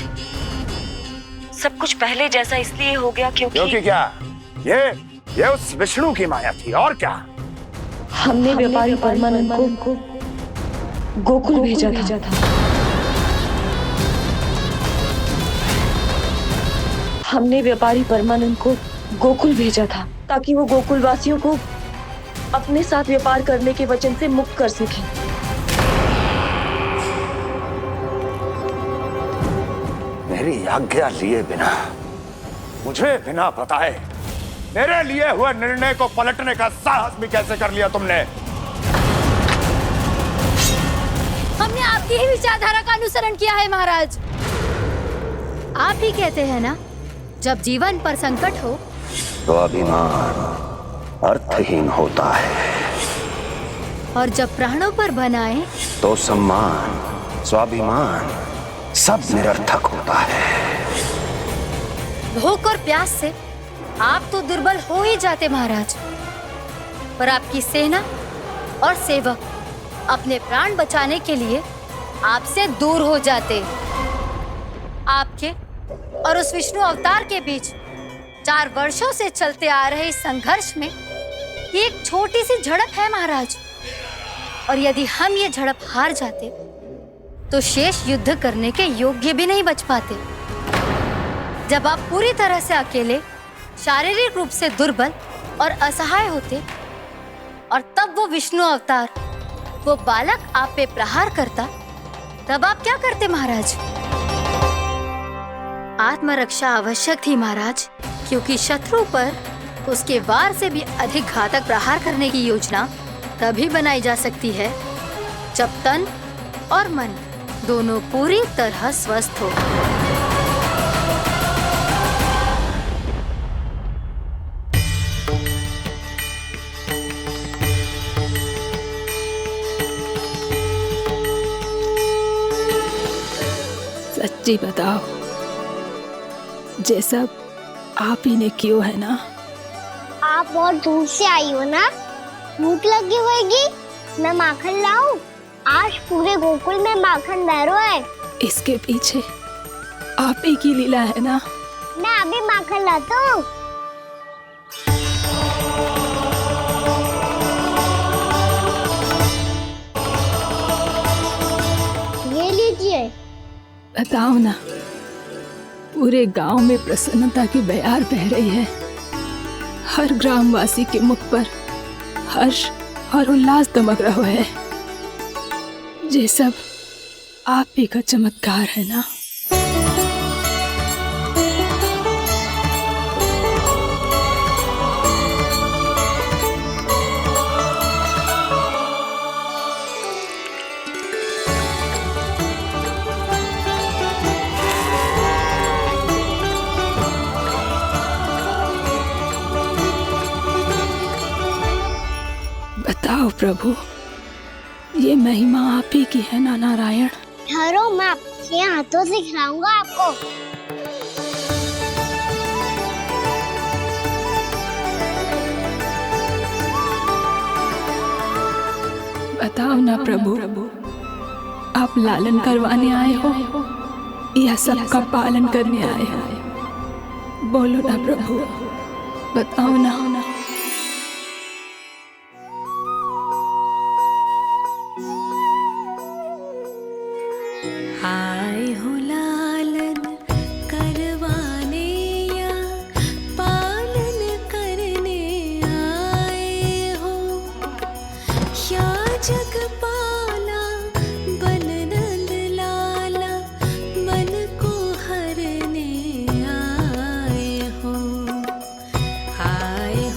सब कुछ पहले जैसा इसलिए हो गया क्योंकि क्या? ये उस विष्णु की माया थी, और क्या? हमने व्यापारी परमानंद को गोकुल भेजा था। हमने व्यापारी परमानंद को गोकुल भेजा था ताकि वो गोकुल वासियों को अपने साथ व्यापार करने के वचन से मुक्त कर सके। मेरी आज्ञा लिए बिना, मुझे बिना बताए मेरे लिए हुए निर्णय को पलटने का साहस भी कैसे कर लिया तुमने? हमने आपकी ही विचारधारा का अनुसरण किया है महाराज। आप ही कहते हैं ना, जब जीवन पर संकट हो तो अभिमान अर्थहीन होता है, और जब प्राणों पर बनाए तो सम्मान स्वाभिमान सब निरर्थक होता है। भूख और प्यास से आप तो दुर्बल हो ही जाते महाराज, पर आपकी सेना और सेवक अपने प्राण बचाने के लिए आपसे दूर हो जाते। आपके और उस विष्णु अवतार के बीच 4 वर्षों से चलते आ रहे इस संघर्ष में ये एक छोटी सी झड़प है महाराज, और यदि हम ये झड़प हार जाते तो शेष युद्ध करने के योग्य भी नहीं बच पाते। जब आप पूरी तरह से अकेले, शारीरिक रूप से दुर्बल और असहाय होते, और तब वो विष्णु अवतार, वो बालक आप पे प्रहार करता, तब आप क्या करते महाराज? आत्मरक्षा आवश्यक थी महाराज, क्योंकि शत्रु पर उसके वार से भी अधिक घातक प्रहार करने की योजना तभी बनाई जा सकती है जब तन और मन दोनों पूरी तरह स्वस्थ हो। सच्ची बताओ, ये सब आप ही ने क्यों है ना? आप और दूर से आई हो ना, भूख लगी होगी, मैं माखन लाऊं? आज पूरे गोकुल में माखन बह रहा है। इसके पीछे आप ही की लीला है ना? मैं अभी माखन लाता हूँ। ये लीजिए। बताओ ना, पूरे गांव में प्रसन्नता की बयार बह रही है। हर ग्रामवासी के मुख पर हर्ष और उल्लास दमक रहा है। ये सब आप ही का चमत्कार है ना? बताओ प्रभु, ये महिमा आप ही की है ना नारायण? ठहरो, मैं आपके हाथों से खिलाऊंगा आपको। बताओ ना प्रभु, आप लालन करवाने आए हो या सबका पालन करने आए हो? बोलो ना प्रभु, बताओ ना। आए हो लालन करवाने या पालन करने आए हो, या जगपाला बन नंद लाला मन को हरने आए हो। आए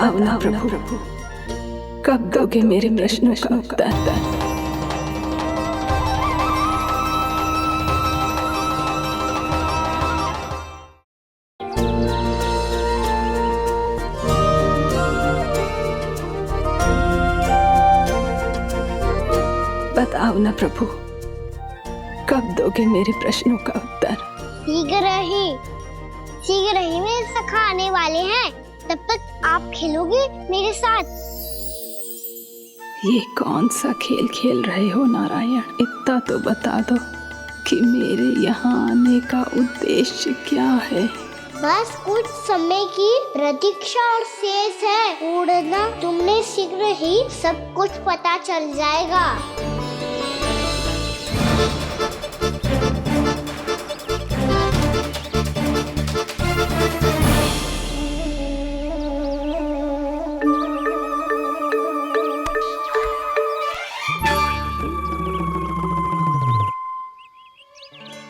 बताओ ना प्रभु, कब दोगे मेरे प्रश्नों का उत्तर? बताओ ना प्रभु, कब दोगे मेरे प्रश्नों का उत्तर? शीघ्र ही मेरे सखा आने वाले हैं, तब तक आप खेलोगे मेरे साथ। ये कौन सा खेल खेल रहे हो नारायण? इतना तो बता दो कि मेरे यहाँ आने का उद्देश्य क्या है? बस कुछ समय की प्रतीक्षा और शेष है। उड़ना तुमने शीघ्र ही सब कुछ पता चल जाएगा।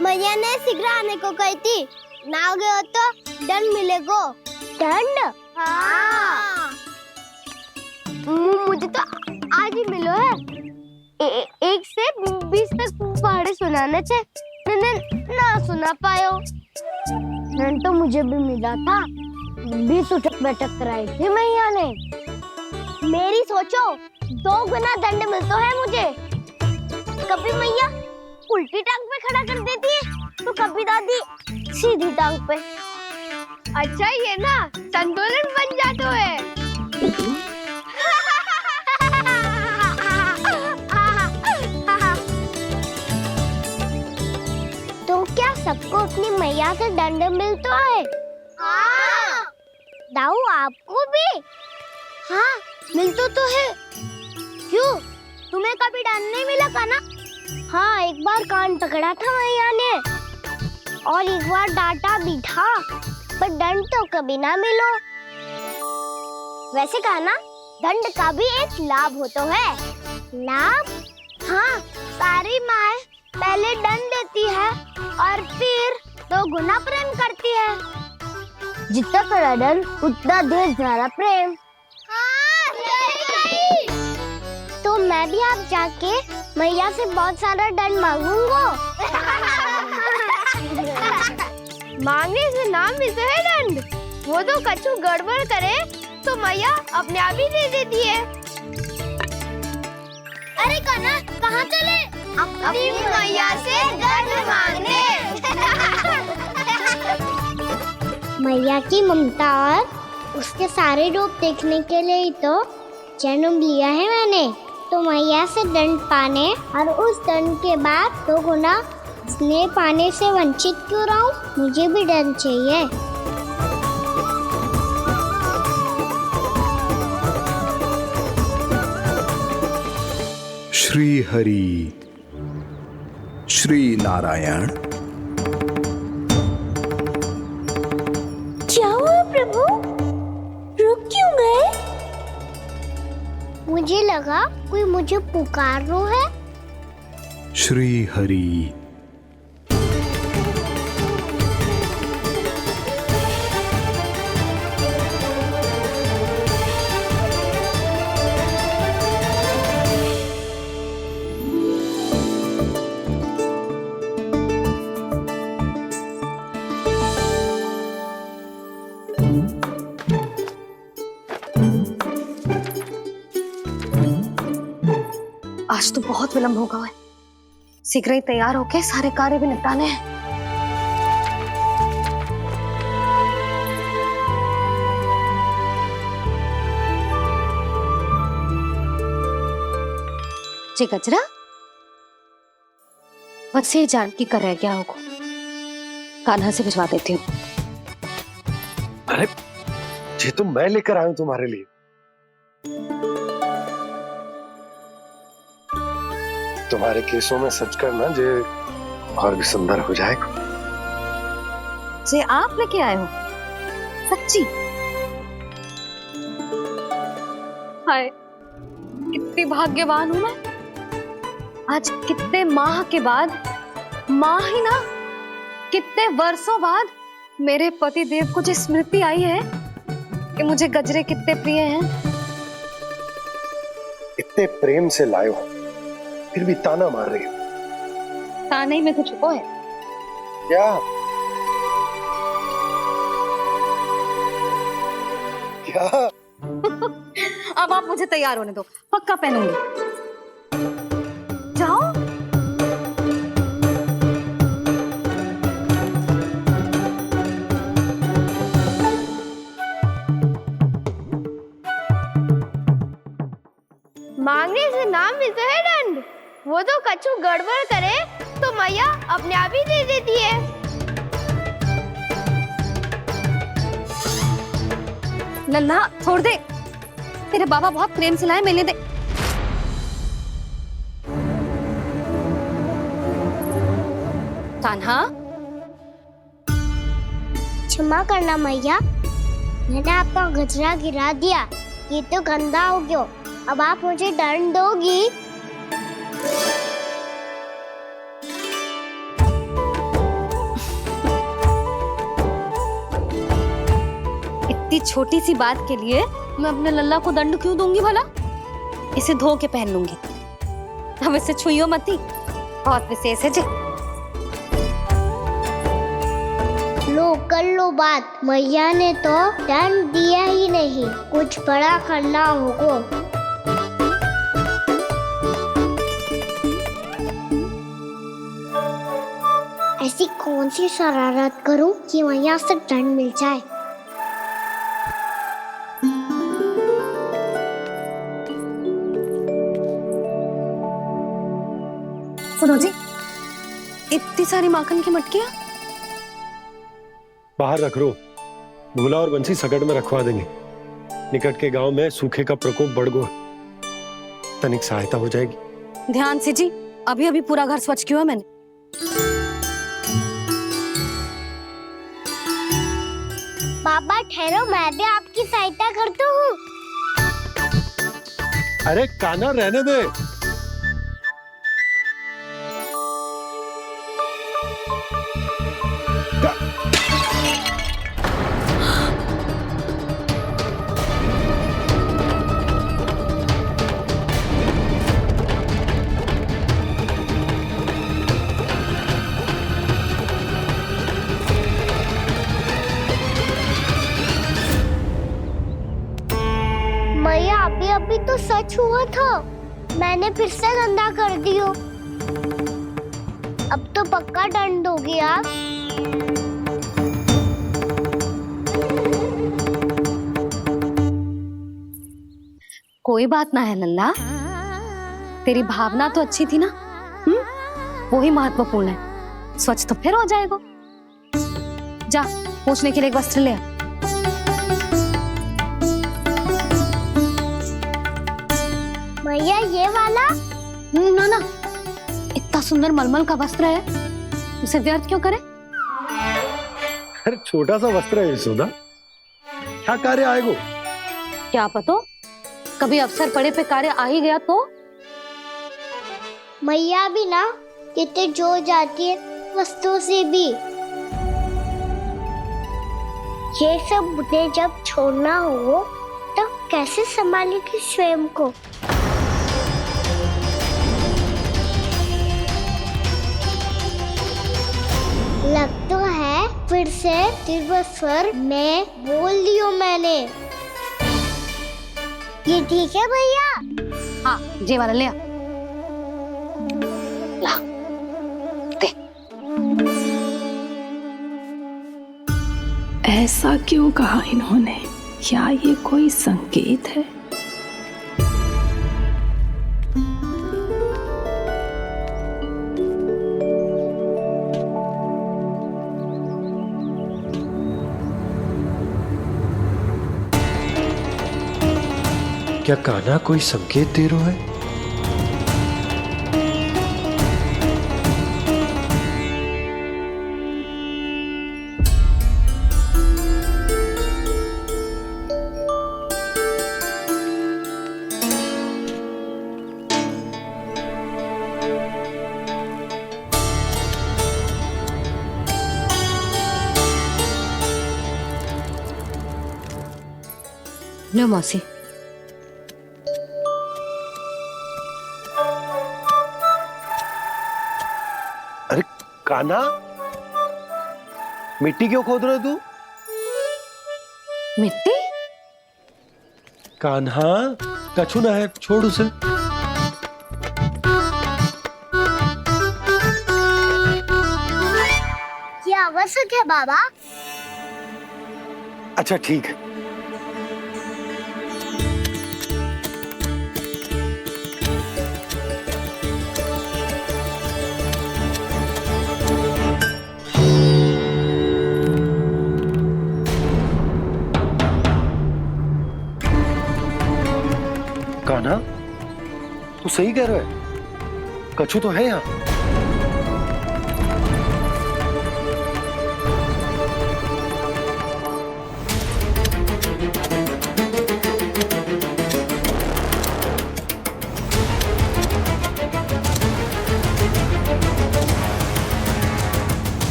मैया ने शीघ्र आने को कही थी, ना हो गए हो तो दंड मिलेगा। दंड? हाँ। मुझे तो आज ही मिलो है। 1 से 20 तक पहाड़े सुनाने थे, ना सुना पायो। दंड तो मुझे भी मिला था, 20 उठक बैठक कराई थी मैया ने। मेरी सोचो, 2 गुना दंड मिलता है मुझे। कभी मैया उल्टी टांग पे खड़ा कर देती है, तो कभी दादी सीधी टांग पे। अच्छा ये ना संतुलन बन जाता है। तो क्या सबको अपनी मैया से दंड मिलता है? हाँ। दाऊ आपको भी? हाँ मिलता तो है। क्यों, तुम्हें कभी दंड नहीं मिला का ना? हाँ, एक बार कान पकड़ा था मैया ने और एक बार डांटा भी था, पर दंड तो कभी ना मिलो। वैसे कहा ना, दंड का भी एक लाभ होता है। लाभ? हाँ, सारी माँ पहले दंड देती है और फिर 2 गुना प्रेम करती है। जितना बड़ा दंड उतना ढेर सारा प्रेम। हाँ, सही। तो मैं भी आप जाके मैया से बहुत सारा दंड मांगूंगा। मांगने से नाम मिलता है दंड। वो तो कछु गड़बड़ करे तो मैया अपने आप ही दे देती है। अरे कना, कहाँ चले? अपनी मैया से दंड मांगने। मैया की ममता और उसके सारे रूप देखने के लिए ही तो जन्म लिया है मैंने। तो मैया से दंड पाने और उस दंड के बाद 2 गुना स्नेह पाने से वंचित क्यों रहूं? मुझे भी दंड चाहिए। श्री हरि श्री नारायण। क्या हुआ प्रभु, रुक क्यों गए? मुझे लगा कोई मुझे पुकार रहा है। श्री हरि। आज तो बहुत विलंब होगा है। शीघ्र ही तैयार होके सारे कार्य भी निपटाने हैं। जी गजरा, बस ये जानकी कर रह गया होगा, कान्हा से भिजवा देती हूँ। अरे ये तो मैं लेकर आया हूं तुम्हारे लिए। तुम्हारे केसों में सच करना जे और भी सुंदर हो जाएगा। जे आप लेके आए हो? सच्ची? हाय, कितनी भाग्यवान हूं मैं। आज कितने माह के बाद, माह ही ना, कितने वर्षों बाद मेरे पति देव को जो स्मृति आई है कि मुझे गजरे कितने प्रिय हैं। इतने प्रेम से लाए हो, फिर भी ताना मार रही हो। ताने में कुछ छुपो है क्या? क्या? अब आप मुझे तैयार होने दो, पक्का पहनूंगी। जाओ। मांगने से नाम मिलता है दंड। वो तो कछु गड़बड़ करे तो मैया अपने आप ही दे देती है। लल्ला छोड़ दे, तेरे बाबा बहुत प्रेम से लाए, मिलने दे। कान्हा, क्षमा करना मैया, मैंने आपका गजरा गिरा दिया, ये तो गंदा हो गया। अब आप मुझे दंड दोगी? इतनी छोटी सी बात के लिए मैं अपने लल्ला को दंड क्यों दूंगी भला? इसे धो के पहन लूंगी। हम इसे छुइयो मती, बहुत विशेष है जी। लो कर लो बात, मैया ने तो दंड दिया ही नहीं, कुछ बड़ा करना होगा। ऐसी कौन सी शरारत करूं कि मैया से दंड मिल जाए? सुनो जी, इतनी सारी माखन की मटकियां बाहर रख रो, भूला और बंसी सकट में रखवा देंगे। निकट के गांव में सूखे का प्रकोप बढ़ गया, तनिक सहायता हो जाएगी। ध्यान से जी, अभी अभी पूरा घर स्वच्छ किया है मैंने। पापा ठहरो, मैं भी आपकी सहायता करता हूँ। अरे कान्हा रहने दे। मैया अभी अभी तो सच हुआ था, मैंने फिर से गंदा कर दियो। अब तो पक्का दंड दोगे आप। कोई बात ना है लल्ला, तेरी भावना तो अच्छी थी ना, वो ही महत्वपूर्ण है। स्वच्छ तो फिर हो जाएगा। जा पूछने के लिए एक वस्त्र ले आ। भैया ये वाला? ना ना, इतना सुंदर मलमल का वस्त्र है, उसे व्यर्थ क्यों करे? अरे छोटा सा वस्त्र है यशोदा, क्या कार्य आएगा? क्या पता, कभी अवसर पड़े पे कार्य आ ही गया तो। मैया भी ना कितने जो जाती है वस्तुओं से भी। ये सब मुझे जब छोड़ना हो तो कैसे संभालेगी स्वयं को? लग तो है फिर से तिरस्वर में बोल दियो मैंने। ये ठीक है भैया? हाँ, ये वाला ले आ। ला, दे। ऐसा क्यों कहा इन्होंने? क्या ये कोई संकेत है? क्या कान्हा कोई संकेत दे रहा है? लो मौसी। अरे कान्हा, मिट्टी क्यों खोद रहे तू? मिट्टी? कान्हा, कछु ना है, छोड़ उसे। ये आवश्यक है बाबा। अच्छा ठीक है। कान्हा, तू सही कह रहा है, कछु तो है यहाँ।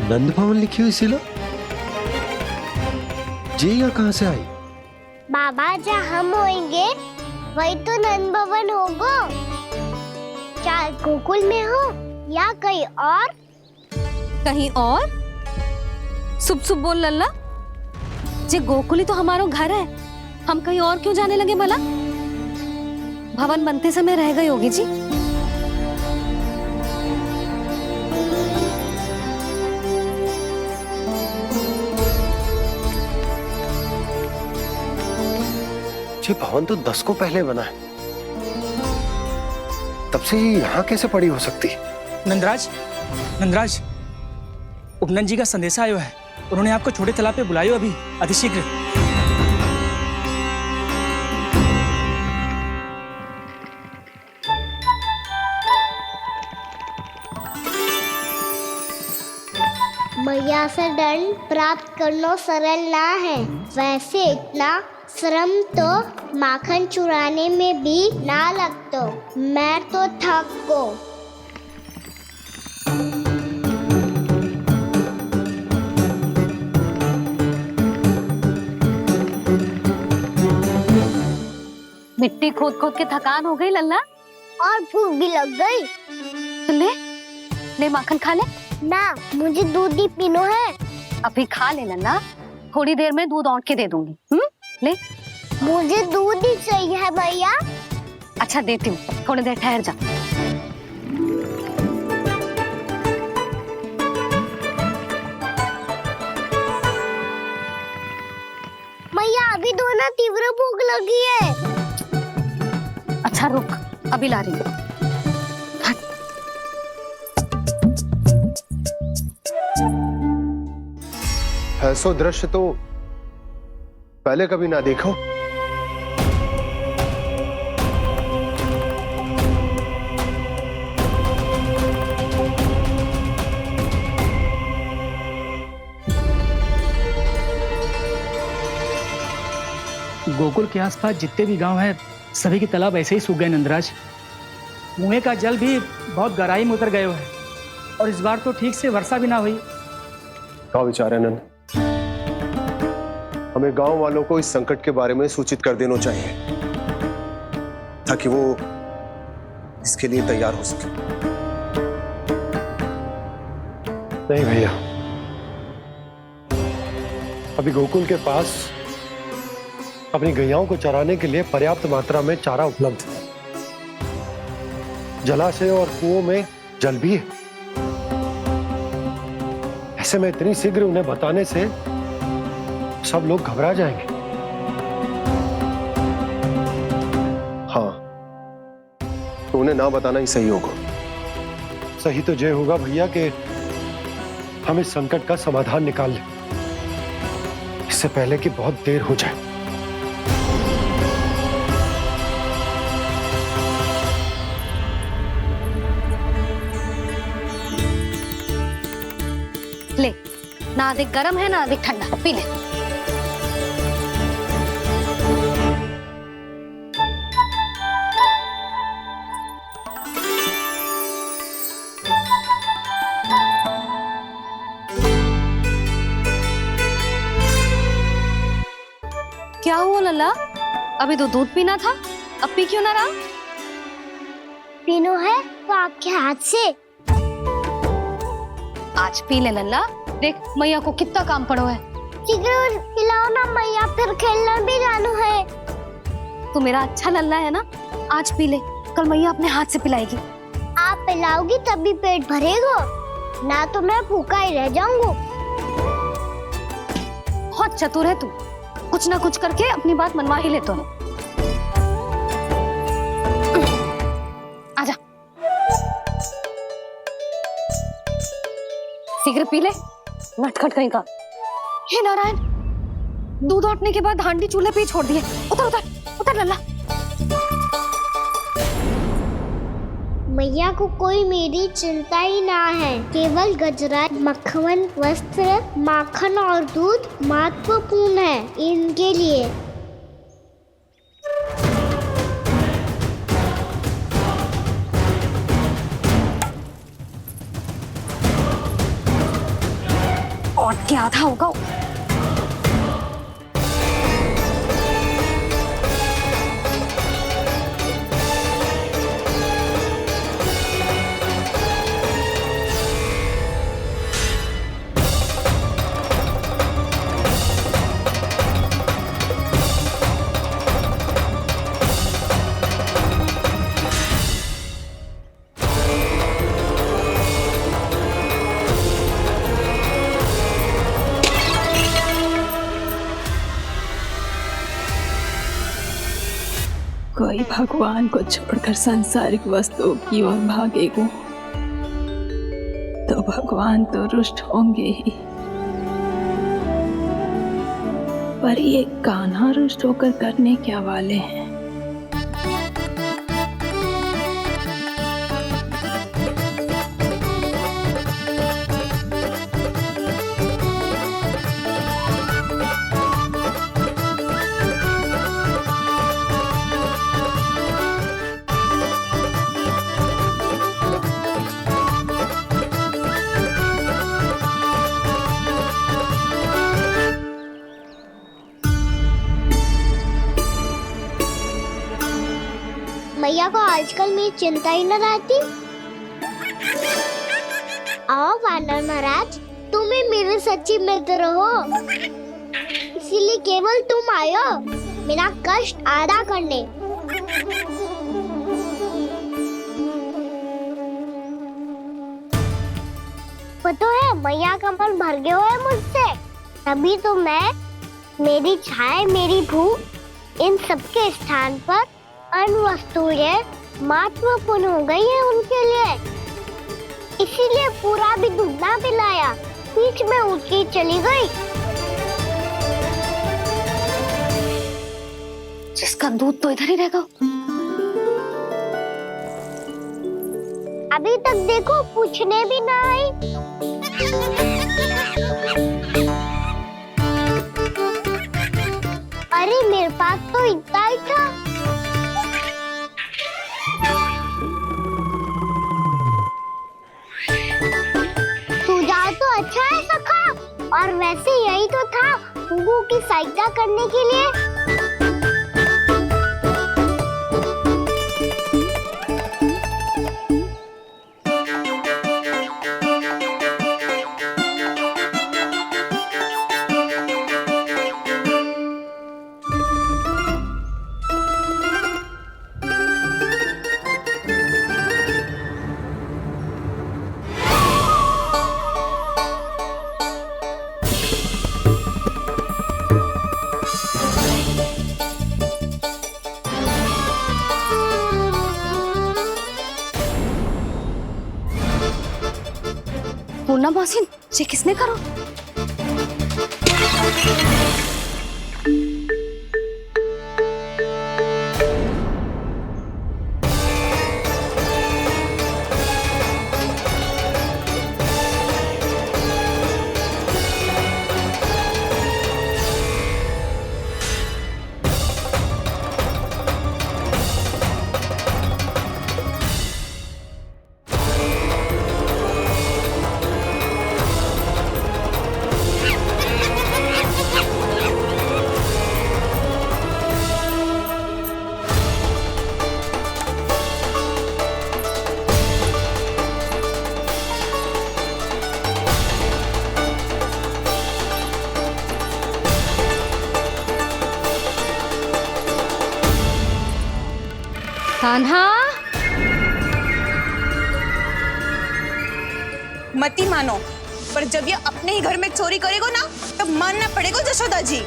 नंद भवन लिखी हुई सिला, जी यहाँ कहाँ से आई? बाबा जहाँ हम होंगे वही तो नंद भवन होगा। चाहे गोकुल में हो या कहीं और। कहीं और? सुब सुब बोल लल्ला। जे गोकुल ही तो हमारा घर है, हम कहीं और क्यों जाने लगे भला? भवन बनते समय रह गई होगी जी। ये भवन तो 10 को पहले बना है, तब से ये यहाँ कैसे पड़ी हो सकती? नंदराज, नंदराज, उपनंद जी का संदेशा आयो है। उन्होंने आपको छोटे तालाब पे बुलायो अभी, अतिशीघ्र। मैया से दंड प्राप्त करना सरल ना है। वैसे इतना श्रम तो माखन चुराने में भी ना लगता। मैं तो थक गो। मिट्टी खोद खोद के थकान हो गई लल्ला, और भूख भी लग गई। तो ले ले माखन खा ले। ना, मुझे दूध ही पीना है। अभी खा ले लल्ला, थोड़ी देर में दूध औंट के दे दूंगी। ले। मुझे दूध ही चाहिए भैया। अच्छा देती हूँ, थोड़ी देर ठहर जा। मैया अभी दोनों तीव्र भूख लगी है। अच्छा रुक, अभी ला रही हूँ। ऐसा दृश्य तो पहले कभी ना देखो। गोकुल के आसपास जितने भी गांव हैं, सभी के तालाब ऐसे ही सूख गए नंदराज। कुएं का जल भी बहुत गहराई में उतर गए है, और इस बार तो ठीक से वर्षा भी ना हुई। क्या विचार है नंद? हमें गांव वालों को इस संकट के बारे में सूचित कर देना चाहिए, ताकि वो इसके लिए तैयार हो सके। नहीं भैया, अभी गोकुल के पास अपनी गैयाओं को चराने के लिए पर्याप्त मात्रा में चारा उपलब्ध है। जलाशय और कुओं में जल भी है। ऐसे में इतनी शीघ्र उन्हें बताने से सब लोग घबरा जाएंगे। हाँ, तो उन्हें ना बताना ही सही होगा। सही तो ये होगा भैया कि हम इस संकट का समाधान निकाल लें, इससे पहले कि बहुत देर हो जाए। ले, ना अधिक गर्म है ना अधिक ठंडा, पी ले। क्या हुआ लल्ला? अभी तो दूध पीना था, अब पी क्यों ना रहा? पीनो है तो आपके हाथ से। आज पी ले लल्ला, देख मैया को कितना काम पड़ो है। शीघ्र पिलाओ ना मैया, फिर खेलने भी जाना है। तू मेरा अच्छा लल्ला है ना, आज पी ले, कल मैया अपने हाथ से पिलाएगी। आप पिलाओगी तभी पेट भरेगा, ना तो मैं भूखा ही रह जाऊंगा। बहुत चतुर है तू, कुछ ना कुछ करके अपनी बात मनवा ही लेता है। आजा, शीघ्र पी ले, नटखट कहीं का। हे नारायण, दूध औटने के बाद हांडी चूल्हे पे ही छोड़ दिए। उतर उतर उतर लल्ला। मैया को कोई मेरी चिंता ही ना है, केवल गजरा, मक्खन, वस्त्र, माखन और दूध महत्वपूर्ण है इनके लिए। और क्या था होगा? कोई भगवान को छोड़कर सांसारिक वस्तुओं की ओर भागेगा तो भगवान तो रुष्ट होंगे ही, पर ये कान्हा रुष्ट होकर करने क्या वाले हैं? मैया को आजकल मेरी चिंता ही न रहती। आओ वानर महाराज, तुम ही मेरे सच्ची मित्र हो, इसीलिए केवल तुम आयो मेरा कष्ट आधा करने। पता है मैया का मन भर गया है मुझसे, तभी तो मैं, मेरी छाया, मेरी भूख, इन सबके स्थान पर अन्य वस्तुएं महत्वपूर्ण हो गई है उनके लिए। इसीलिए पूरा भी दूध ना पिलाया, बीच में उठ के चली गई। जिसका दूध तो इधर ही रहेगा। अभी तक देखो पूछने भी ना आई। अरे मेरे पास तो इतना ही था। तो अच्छा है सखा, और वैसे यही तो था गुगु की सहायता करने के लिए। पूर्णा मौसी, ये किसने करो? कान्हा, मती मानो, पर जब ये अपने ही घर में चोरी करेगा ना, तब मानना पड़ेगा जशोदा जी।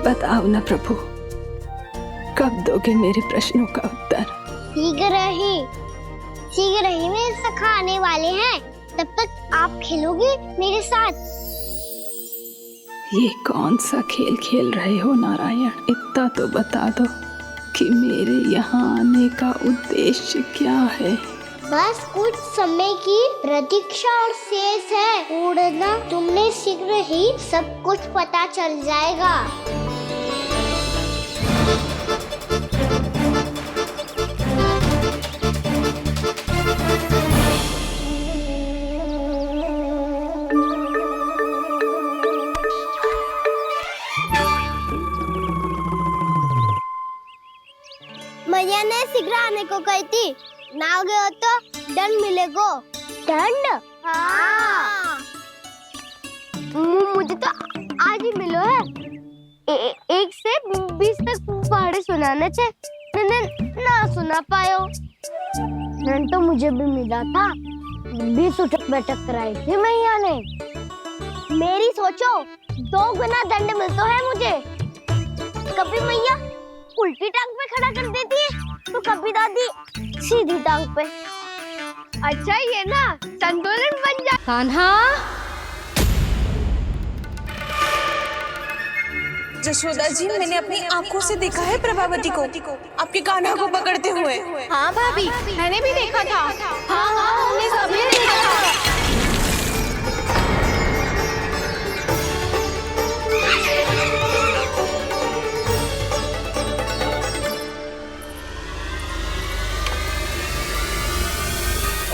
बताओ ना प्रभु, कब दोगे मेरे प्रश्नों का उत्तर? शीघ्र ही मेरे सखा आने वाले हैं, तब तक आप खेलोगे मेरे साथ। ये कौन सा खेल खेल रहे हो नारायण? इतना तो बता दो कि मेरे यहाँ आने का उद्देश्य क्या है? बस कुछ समय की प्रतीक्षा और शेष है। उड़ना तुमने शीघ्र ही सब कुछ पता चल जाएगा। मैया ने शीघ्र आने को कही थी, ना हो गए हो तो दंड मिलेगा। दंड? हाँ। मुझे तो आज ही मिलो है। 1 से 20 तक पहाड़े सुनाने थे, ना सुना पायो। दंड तो मुझे भी मिला था, 20 उठक बैठक कराई थी मैया ने। मेरी सोचो, 2 गुना दंड मिलता है मुझे। कभी मैया उल्टी टांग पे खड़ा कर देती है, तो कभी दादी सीधी टांग पे। अच्छा ये ना संतुलन बन जा। कान्हा, जशोदा जी, मैंने अपनी आंखों से देखा है प्रभावती को आपके कान्हा को पकड़ते हुए। हाँ भाभी, मैंने भी देखा था। हाँ, हमने सभी देखा था।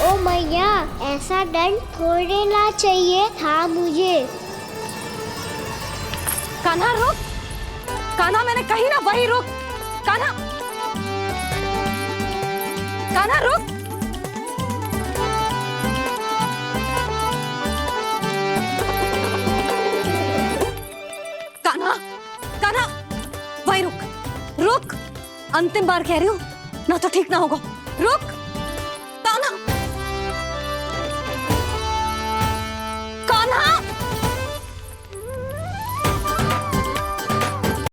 ओ मैया, ऐसा दंड थोड़े ना चाहिए था मुझे। कान्हा रुक, कान्हा मैंने कही ना वही रुक। कान्हा, कान्हा रुक। कान्हा, कान्हा वही रुक, रुक। अंतिम बार कह रही हूँ, ना तो ठीक ना होगा। रुक।